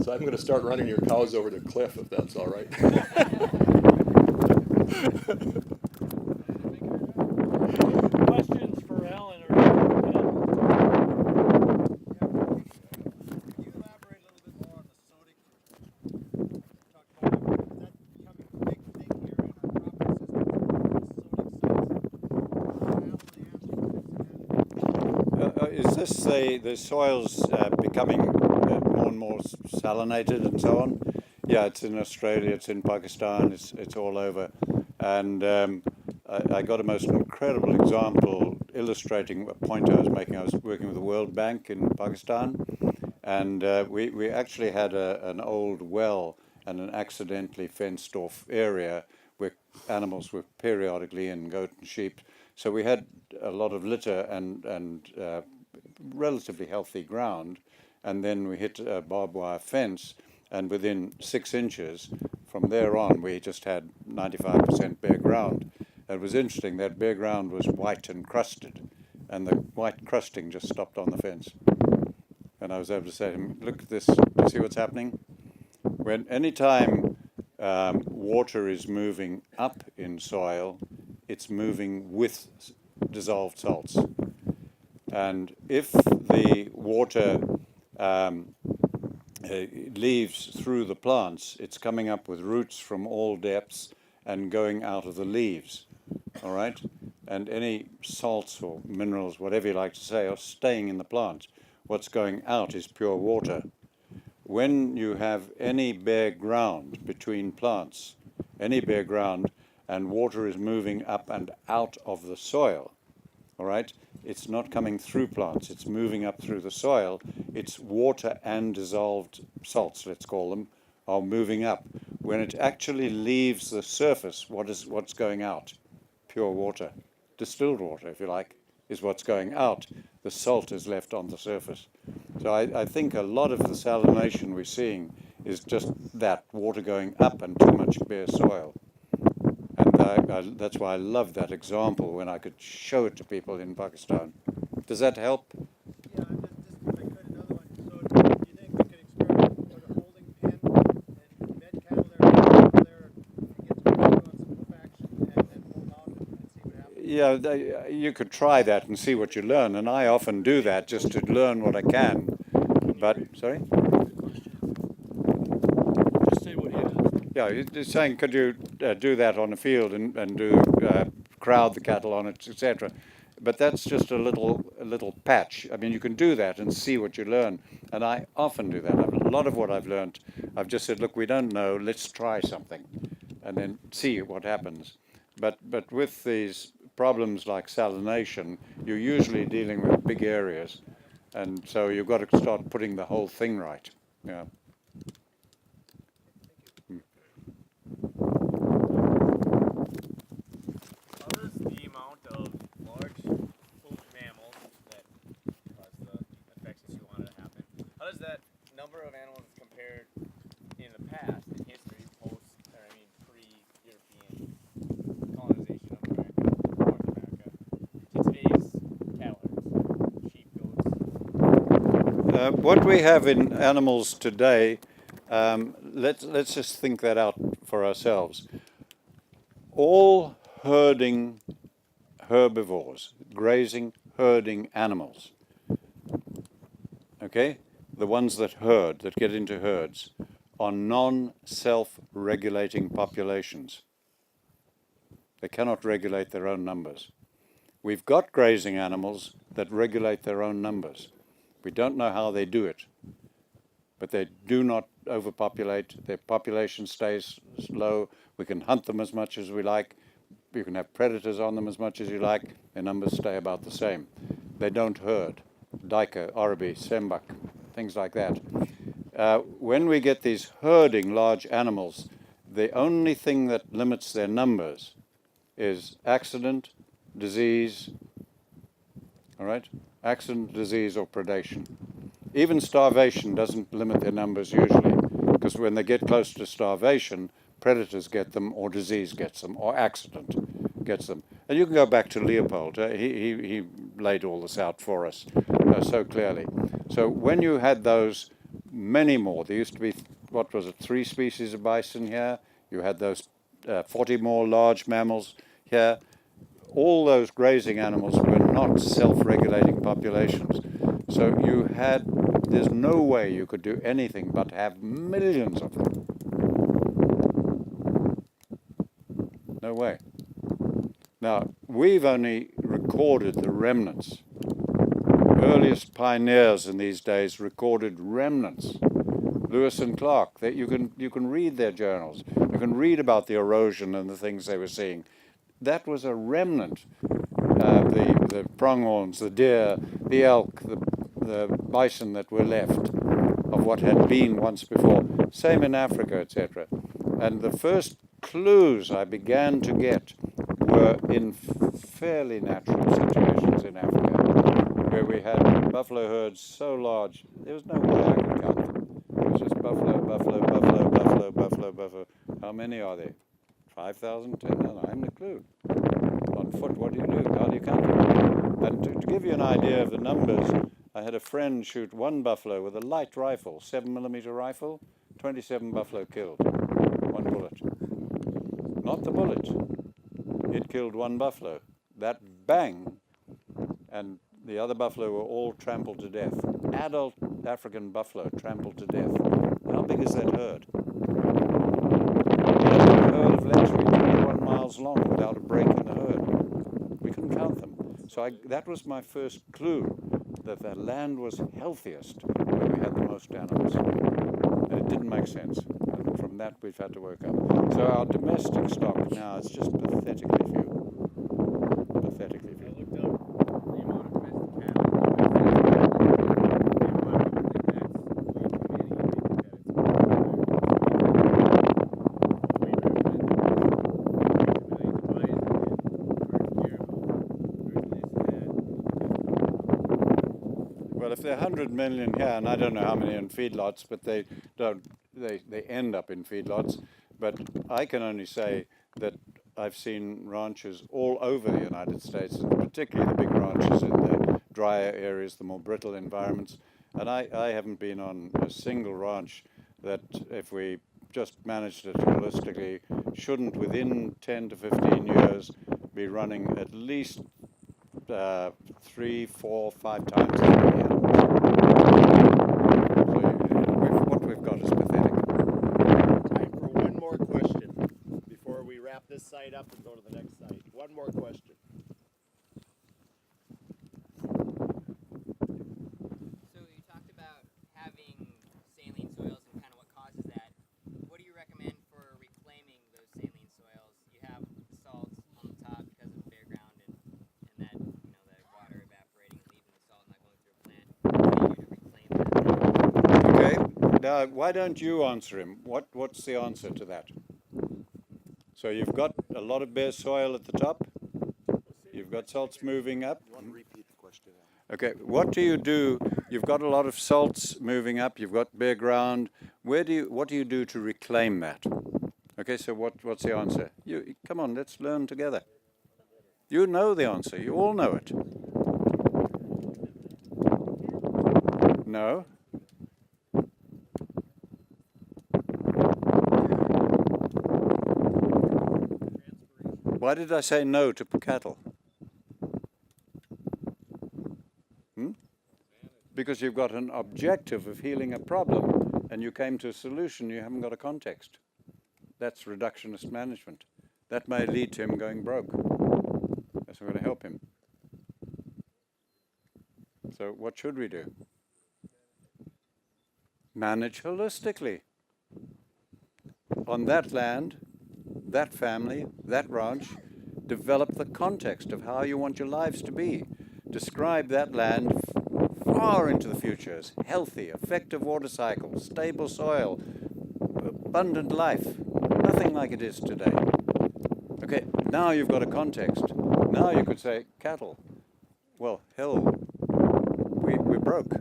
So I'm going to start running your cows over the cliff, if that's all right. Questions for Alan or Is this the soils becoming more and more salinated and so on? Yeah, it's in Australia, it's in Pakistan, it's all over. And I got a most incredible example illustrating a point I was making. I was working with the World Bank in Pakistan, and we actually had an old well and an accidentally fenced off area where animals were periodically in, goat and sheep. So we had a lot of litter and relatively healthy ground, and then we hit a barbed wire fence, and within 6 inches from there on we just had 95% bare ground. It was interesting, that bare ground was white and crusted, and the white crusting just stopped on the fence. And I was able to say to him, look at this, you see what's happening? When any time water is moving up in soil, it's moving with dissolved salts. And if the water leaves through the plants, it's coming up with roots from all depths and going out of the leaves, all right? And any salts or minerals, whatever you like to say, are staying in the plant. What's going out is pure water. When you have any bare ground between plants, any bare ground, and water is moving up and out of the soil, all right? It's not coming through plants, it's moving up through the soil. It's water and dissolved salts, let's call them, are moving up. When it actually leaves the surface, what's going out? Pure water. Distilled water, if you like, is what's going out. The salt is left on the surface. So I think a lot of the salination we're seeing is just that, water going up and too much bare soil. And that's why I love that example when I could show it to people in Pakistan. Does that help? Yeah, just if I could, another one. So do you think we could experiment with a holding pen and bed cattle there, get some action and hold out and see what happens? Yeah, you could try that and see what you learn, and I often do that just to learn what I can. But, sorry? just say what he asked. Yeah, you're saying could you do that on a field and do crowd the cattle on it, etc. But that's just a little patch. I mean, you can do that and see what you learn, and I often do that. A lot of what I've learned, I've just said, look, we don't know, let's try something, and then see what happens. But with these problems like salination, you're usually dealing with big areas, and so you've got to start putting the whole thing right. Yeah. How does the amount of large food mammals that cause the infections you wanted to happen, how does that number of animals compared in the past, in history, pre-European colonization of America, North America, to today's cattle herds, sheep, goats? What we have in animals today, let's just think that out for ourselves. All herding herbivores, grazing, herding animals, okay, the ones that herd, that get into herds, are non-self-regulating populations. They cannot regulate their own numbers. We've got grazing animals that regulate their own numbers. We don't know how they do it, but they do not overpopulate. Their population stays low. We can hunt them as much as we like. You can have predators on them as much as you like. Their numbers stay about the same. They don't herd. Dike, Oribi, Sembach, things like that. When we get these herding large animals, the only thing that limits their numbers is accident, disease, all right? Accident, disease, or predation. Even starvation doesn't limit their numbers usually, because when they get close to starvation, predators get them, or disease gets them, or accident gets them. And you can go back to Leopold. He laid all this out for us so clearly. So when you had those many more, there used to be, what was it, 3 species of bison here. You had those 40 more large mammals here. All those grazing animals were not self-regulating populations. So you had, there's no way you could do anything but have millions of them. No way. Now, we've only recorded the remnants. Earliest pioneers in these days recorded remnants. Lewis and Clark, that you can read their journals. You can read about the erosion and the things they were seeing. That was a remnant. The pronghorns, the deer, the elk, the bison that were left of what had been once before. Same in Africa, etc. And the first clues I began to get were in fairly natural situations in Africa, where we had buffalo herds so large, there was no way I could count them. It was just buffalo, buffalo, buffalo, buffalo, buffalo, buffalo. How many are there? 5,000? 10,000? I haven't a clue. On foot, what do you do? How do you count them? And to give you an idea of the numbers, I had a friend shoot 1 buffalo with a light rifle, 7mm rifle, 27 buffalo killed. 1 bullet. Not the bullet. It killed 1 buffalo. That bang, and the other buffalo were all trampled to death. Adult African buffalo trampled to death. How big is that herd? A herd of literally 21 miles long without a break in the herd. We couldn't count them. So that was my first clue that the land was healthiest where we had the most animals. And it didn't make sense. And from that we've had to work up. So our domestic stock now is just pathetically few. Pathetically few. I looked up the amount of domestic cattle. Well, if there are 100 million here, and I don't know how many in feedlots, but they end up in feedlots. But I can only say that I've seen ranches all over the United States, and particularly the big ranches in the drier areas, the more brittle environments. And I haven't been on a single ranch that, if we just managed it holistically, shouldn't within 10 to 15 years be running at least 3, 4, 5 times as many animals. So what we've got is pathetic. Time for one more question before we wrap this site up and go to the next site. One more question. So you talked about having saline soils and kind of what causes that. What do you recommend for reclaiming those saline soils? You have salts on the top because of bare ground and that, the water evaporating and leaving the salt not going through a plant. What do you do to reclaim that? Okay, now why don't you answer him? What's the answer to that? So you've got a lot of bare soil at the top. You've got salts moving up. Repeat the question. Okay, what do you do? You've got a lot of salts moving up. You've got bare ground. What do you do to reclaim that? Okay, so what's the answer? Come on, let's learn together. You know the answer. You all know it. No? Why did I say no to cattle? Because you've got an objective of healing a problem and you came to a solution, you haven't got a context. That's reductionist management. That may lead to him going broke. So we're going to help him. So what should we do? Manage holistically. On that land, that family, that ranch, develop the context of how you want your lives to be. Describe that land far into the future as healthy, effective water cycle, stable soil, abundant life, nothing like it is today. Okay, now you've got a context. Now you could say, cattle. Well, hell, we're broke.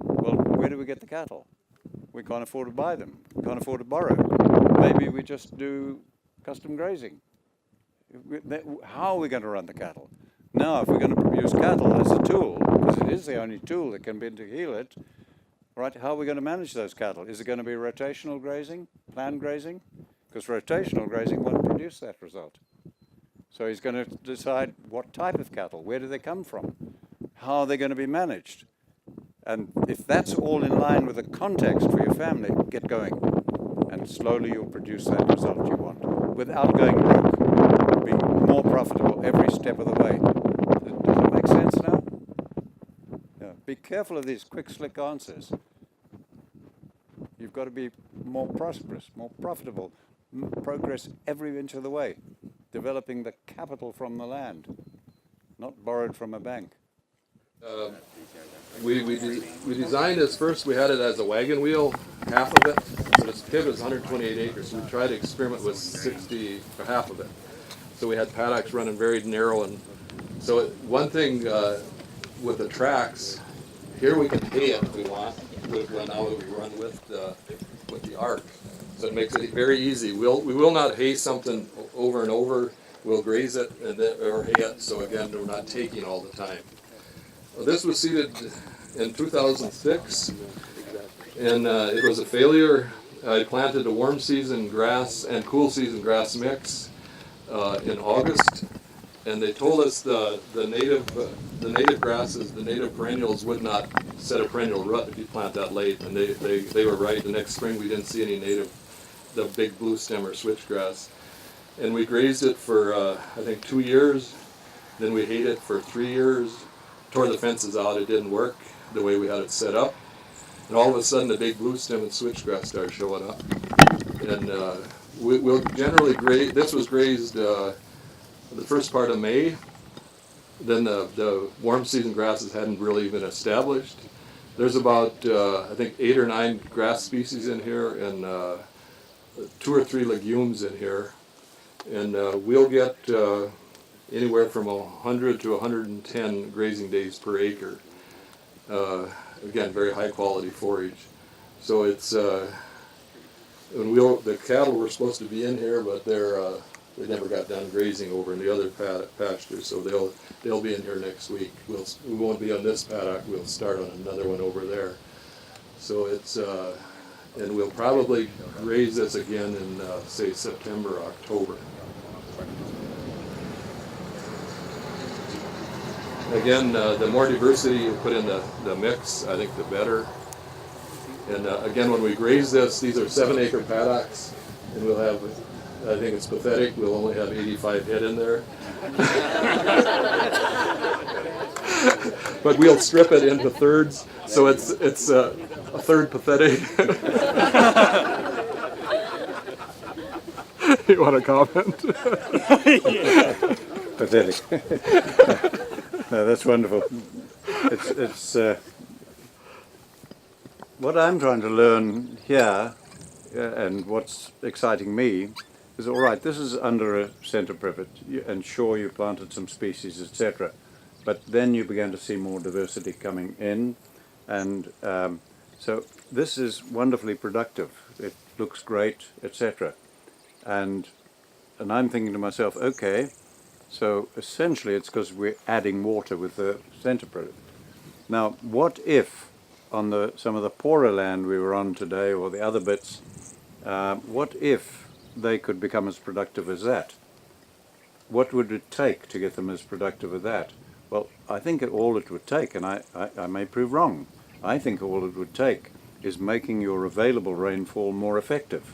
Well, where do we get the cattle? We can't afford to buy them. We can't afford to borrow. Maybe we just do custom grazing. How are we going to run the cattle? Now, if we're going to use cattle as a tool, because it is the only tool that can be to heal it, right, how are we going to manage those cattle? Is it going to be rotational grazing, planned grazing? Because rotational grazing won't produce that result. So he's going to decide what type of cattle, where do they come from, how are they going to be managed? And if that's all in line with the context for your family, get going. And slowly you'll produce that result you want without going broke. Be more profitable every step of the way. Does that make sense now? Yeah. Be careful of these quick, slick answers. You've got to be more prosperous, more profitable, progress every inch of the way, developing the capital from the land, not borrowed from a bank. We designed this first. We had it as a wagon wheel, half of it. So this pit was 128 acres. So we tried to experiment with 60 or half of it. So we had paddocks running very narrow, and so one thing with the tracks, here we can hay it if we want. Now we run with the arc, so it makes it very easy. We will not hay something over and over. We'll graze it and then, or hay it. So again, we're not taking all the time. This was seeded in 2006, and it was a failure. I planted a warm season grass and cool season grass mix in August, and they told us the native grasses, the native perennials would not set a perennial rut if you plant that late, and they were right. The next spring we didn't see any native, the big blue stem or switchgrass, and we grazed it for I think 2 years. Then we hayed it for 3 years. Tore the fences out, it didn't work the way we had it set up. And all of a sudden the big blue stem and switchgrass started showing up. And we'll generally graze, this was grazed the first part of May. Then the warm season grasses hadn't really been established. There's about, I think 8 or 9 grass species in here and 2 or 3 legumes in here. And we'll get anywhere from 100 to 110 grazing days per acre. Again, very high quality forage. So it's the cattle were supposed to be in here, but they never got done grazing over in the other pastures. So they'll be in here next week. We won't be on this paddock. We'll start on another one over there. So it's and we'll probably graze this again in say September, October. Again, the more diversity you put in the mix, I think the better. And again, when we graze this, these are 7-acre paddocks, and we'll have, I think it's pathetic, we'll only have 85 head in there. But we'll strip it into thirds, so it's a third pathetic. You want to comment? Pathetic. No, that's wonderful. It's what I'm trying to learn here, and what's exciting me, is all right. This is under a centre privet, and sure you planted some species, etc. But then you began to see more diversity coming in, and so this is wonderfully productive. It looks great, etc. And I'm thinking to myself, okay. So essentially it's because we're adding water with the centre privet. Now what if on some of the poorer land we were on today or the other bits, what if they could become as productive as that? What would it take to get them as productive as that? Well, I think all it would take, and I may prove wrong, I think all it would take is making your available rainfall more effective.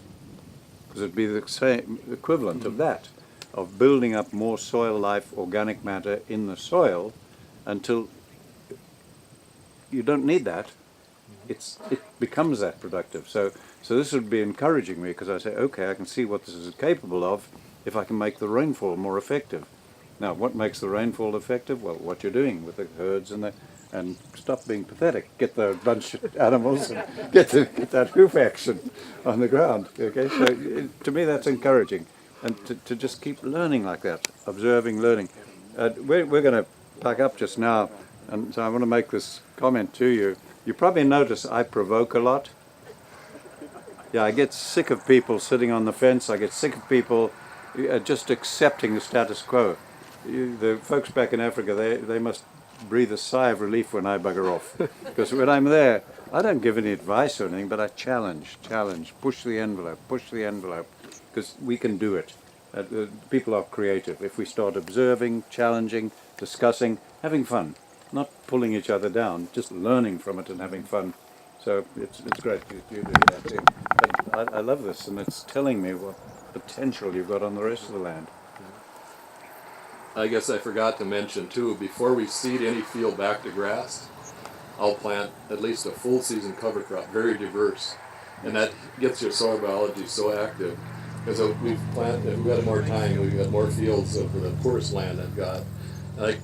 Because it'd be the same equivalent of that. Of building up more soil life, organic matter in the soil until you don't need that. It becomes that productive. So this would be encouraging me because I say, okay, I can see what this is capable of if I can make the rainfall more effective. Now, what makes the rainfall effective? Well, what you're doing with the herds and and stop being pathetic. Get the bunch of animals and get that hoof action on the ground. Okay, so to me that's encouraging, and to just keep learning like that, observing, learning. We're going to pack up just now, and so I want to make this comment to you. You probably notice I provoke a lot. Yeah, I get sick of people sitting on the fence. I get sick of people just accepting the status quo. The folks back in Africa, they must breathe a sigh of relief when I bugger off. Because when I'm there, I don't give any advice or anything, but I challenge, push the envelope, because we can do it. People are creative. If we start observing, challenging, discussing, having fun, not pulling each other down, just learning from it and having fun. So it's great you do that too. But I love this, and it's telling me what potential you've got on the rest of the land. I guess I forgot to mention too, before we seed any field back to grass, I'll plant at least a full season cover crop, very diverse. And that gets your soil biology so active. Because we've planted, if we had more time, we've got more fields of the poorest land I've got. Like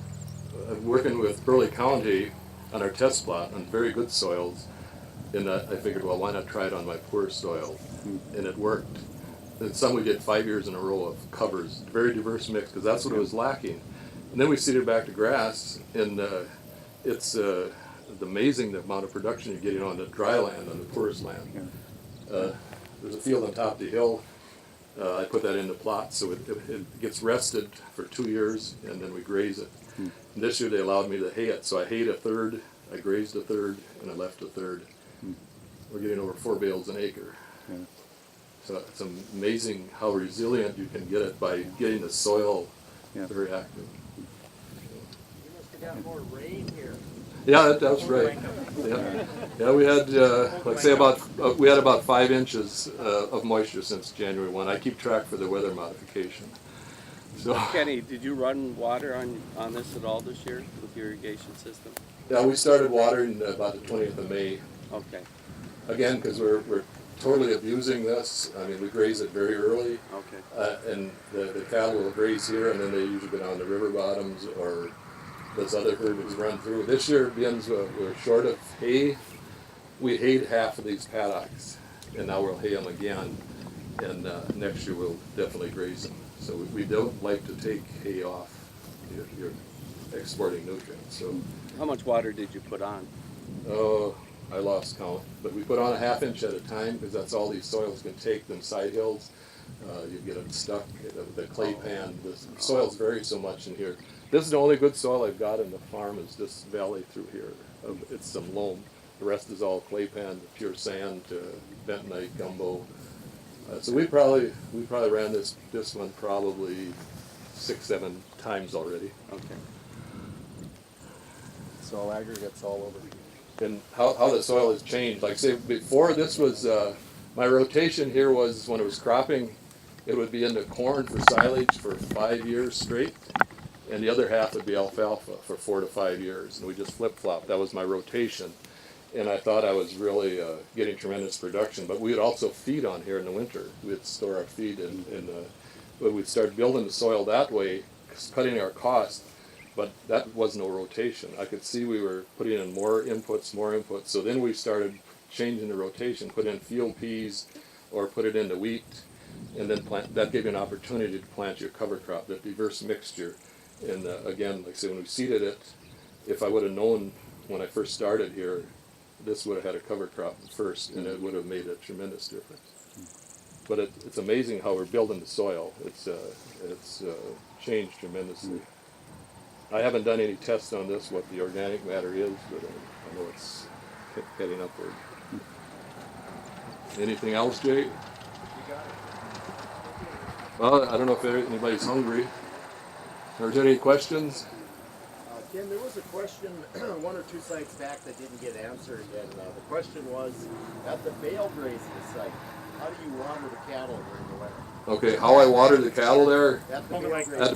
working with Burleigh County on our test plot on very good soils, and I figured, well, why not try it on my poor soil? And it worked. And some we did 5 years in a row of covers, very diverse mix, because that's what it was lacking. And then we seeded back to grass, and it's amazing the amount of production you're getting on the dry land, on the poorest land. There's a field on top of the hill. I put that in the plot, so it gets rested for 2 years, and then we graze it. And this year they allowed me to hay it, so I hayed a third, I grazed a third, and I left a third. We're getting over 4 bales an acre. So it's amazing how resilient you can get it by getting the soil very active. You must have got more rain here. Yeah, that's right. Yeah, we had, like say we had about 5 inches of moisture since January 1. I keep track for the weather modification. So Kenny, did you run water on this at all this year with your irrigation system? yeah, we started watering about the 20th of May. Okay. Again, because we're totally abusing this. I mean, we graze it very early. Okay. And the cattle will graze here, and then they usually go down the river bottoms or this other herd has run through. This year, being we're short of hay, we hayed half of these paddocks, and now we'll hay them again. And next year we'll definitely graze them. So we don't like to take hay off. You're exporting nutrients. So How much water did you put on? oh, I lost count, but we put on a 1/2 inch at a time because that's all these soils can take. Them side hills, you get them stuck. The clay pan, the soils vary so much in here. This is the only good soil I've got in the farm is this valley through here. It's some loam. The rest is all clay pan, pure sand, bentonite, gumbo. So we probably ran this one probably 6-7 times already. Okay. It's all aggregates all over. And how the soil has changed. Like say before this was, my rotation here was when it was cropping, it would be into corn for silage for 5 years straight, and the other half would be alfalfa for 4 to 5 years, and we just flip-flopped. That was my rotation. And I thought I was really getting tremendous production, but we would also feed on here in the winter. We'd store our feed, but we'd start building the soil that way, cutting our cost. But that was no rotation. I could see we were putting in more inputs. So then we started changing the rotation, put in field peas or put it into wheat, and then plant. That gave you an opportunity to plant your cover crop, that diverse mixture. And again, like I say, when we seeded it, if I would have known when I first started here, this would have had a cover crop first, and it would have made a tremendous difference. But it's amazing how we're building the soil. It's changed tremendously. I haven't done any tests on this, what the organic matter is, but I know it's heading upward. Anything else, Jay? Well, I don't know if anybody's hungry. Are there any questions? Ken, there was a question 1 or 2 sites back that didn't get answered, and the question was, at the Bale Grazing site, how do you water the cattle during the winter? Okay, how I water the cattle there At the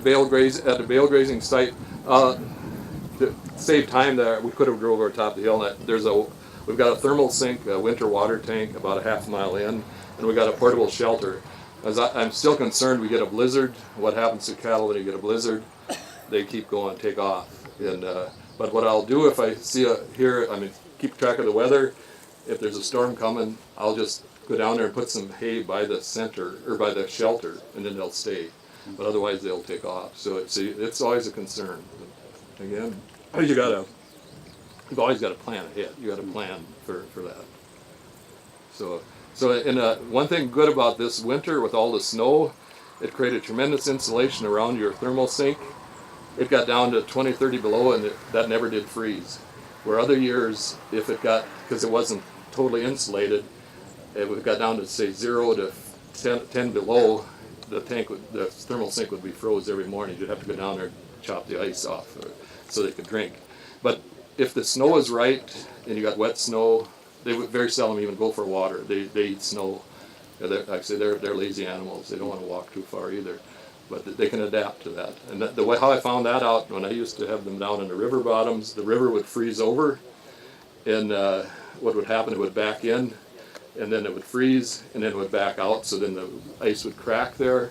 Bale Grazing. at the Bale Grazing site. To save time there, we could have drove over top of the hill. And we've got a thermal sink, a winter water tank about a 1/2 mile in, and we got a portable shelter. I'm still concerned we get a blizzard. What happens to cattle when you get a blizzard? They keep going, take off. And But what I'll do if I see keep track of the weather. If there's a storm coming, I'll just go down there and put some hay by the center or by the shelter, and then they'll stay. But otherwise, they'll take off. So it's always a concern. But again, you've always got to plan ahead. You got to plan for that. So one thing good about this winter with all the snow, it created tremendous insulation around your thermal sink. It got down to 20, 30 below, and that never did freeze. Where other years, if it got, because it wasn't totally insulated, it got down to say 0 to 10 below, the thermal sink would be froze every morning. You'd have to go down there and chop the ice off so they could drink. But if the snow is right and you got wet snow, they would very seldom even go for water. They eat snow. Like I say, they're lazy animals. They don't want to walk too far either. But they can adapt to that. And the way how I found that out, when I used to have them down in the river bottoms, the river would freeze over, and what would happen, it would back in, and then it would freeze, and then it would back out, so then the ice would crack there,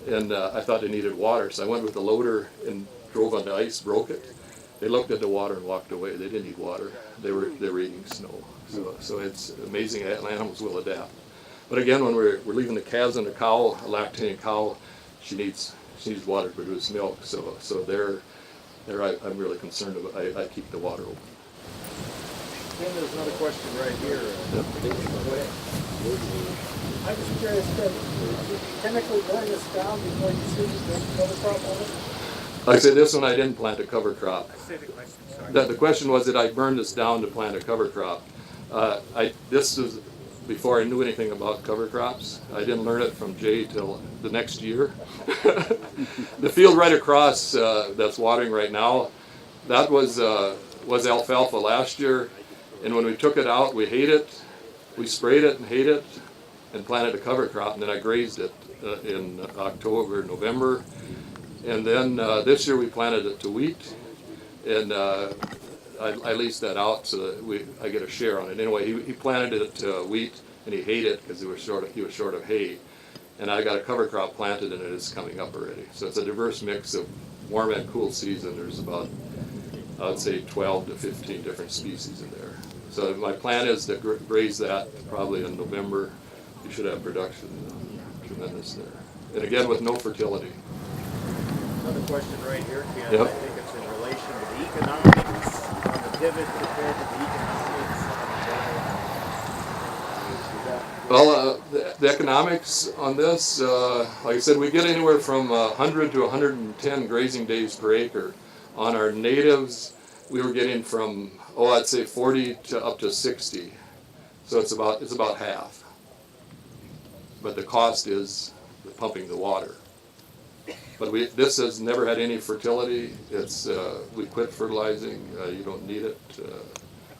and I thought they needed water, so I went with the loader and drove on the ice, broke it. They looked at the water and walked away. They didn't need water. They were eating snow. So it's amazing animals will adapt. But again, when we're leaving the calves on the cow, a lactating cow, she needs water to produce milk. So I'm really concerned about. I keep the water open. Then there's another question right here. Go ahead. I'm just curious, did you chemically burn this down before you see the cover crop on it? Like I said, this one I didn't plant a cover crop. The question was, did I burn this down to plant a cover crop? This was before I knew anything about cover crops. I didn't learn it from Jay till the next year. The field right across that's watering right now, that was alfalfa last year. And when we took it out, we hayed it, we sprayed it and hayed it, and planted a cover crop. And then I grazed it in October, November. And then this year we planted it to wheat, and I leased that out so that I get a share on it. Anyway, he planted it to wheat, and he hayed it because he was short of hay. And I got a cover crop planted, and it is coming up already. So it's a diverse mix of warm and cool season. There's about, I would say, 12 to 15 different species in there. So my plan is to graze that probably in November. You should have production tremendous there. And again, with no fertility. Another question right here, Ken. Yep. I think it's in relation to the economics on the pivot compared to the economics on the Well, the economics on this, like I said, we get anywhere from 100 to 110 grazing days per acre. On our natives, we were getting from, I'd say 40 to up to 60. So it's about half. But the cost is pumping the water. But this has never had any fertility. We quit fertilizing. You don't need it.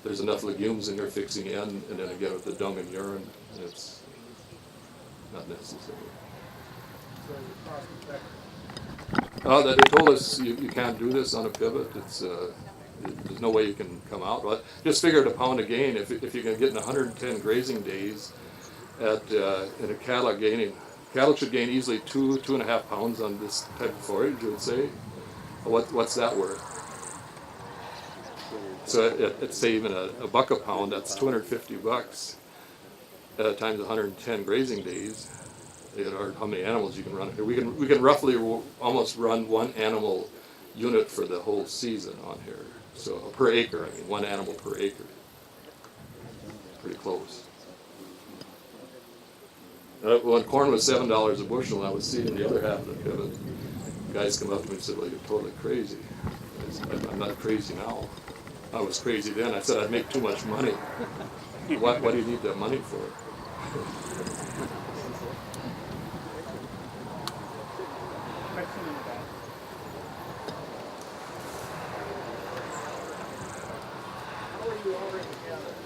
There's enough legumes in there fixing in, and then again with the dung and urine, it's not necessary. They told us you can't do this on a pivot. There's no way you can come out. Well, just figure it a pound a gain. If you can get in 110 grazing days in a cattle should gain easily 2.5 pounds on this type of forage, you would say. What's that worth? So it's say even a buck a pound, that's $250 times 110 grazing days. Or how many animals you can run here. We can roughly almost run one animal unit for the whole season on here. So per acre, I mean, one animal per acre. Pretty close. When corn was $7 a bushel, and I was seeding the other half of the pivot, guys come up to me and said, "Well, you're totally crazy." I said, "I'm not crazy now. I was crazy then." I said, "I'd make too much money." What do you need that money for?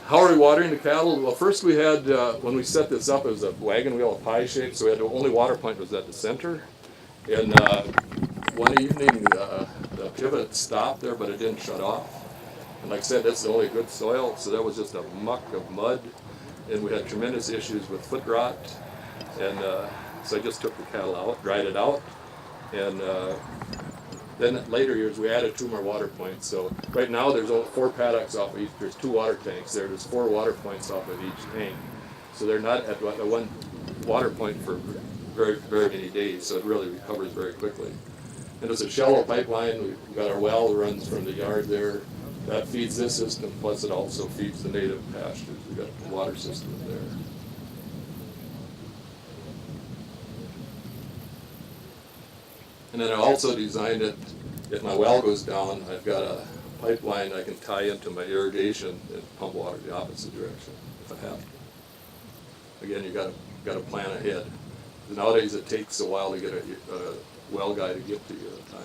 How are we watering the cattle? Well, first we had, when we set this up, it was a wagon wheel, a pie shape, so we had the only water point was at the center. And one evening, the pivot stopped there, but it didn't shut off. And like I said, that's the only good soil, so that was just a muck of mud. And we had tremendous issues with foot rot. And so I just took the cattle out, dried it out, and Then later years we added 2 more water points. So right now there's only 4 paddocks off of each. There's 2 water tanks there. There's 4 water points off of each tank. So they're not at one water point for very many days. So it really recovers very quickly. And it's a shallow pipeline. We've got our well that runs from the yard there. That feeds this system. Plus it also feeds the native pastures. We've got a water system there. And then I also designed it, if my well goes down, I've got a pipeline I can tie into my irrigation and pump water the opposite direction if I have to. Again, you got to plan ahead. Nowadays it takes a while to get a well guy to get to you at times.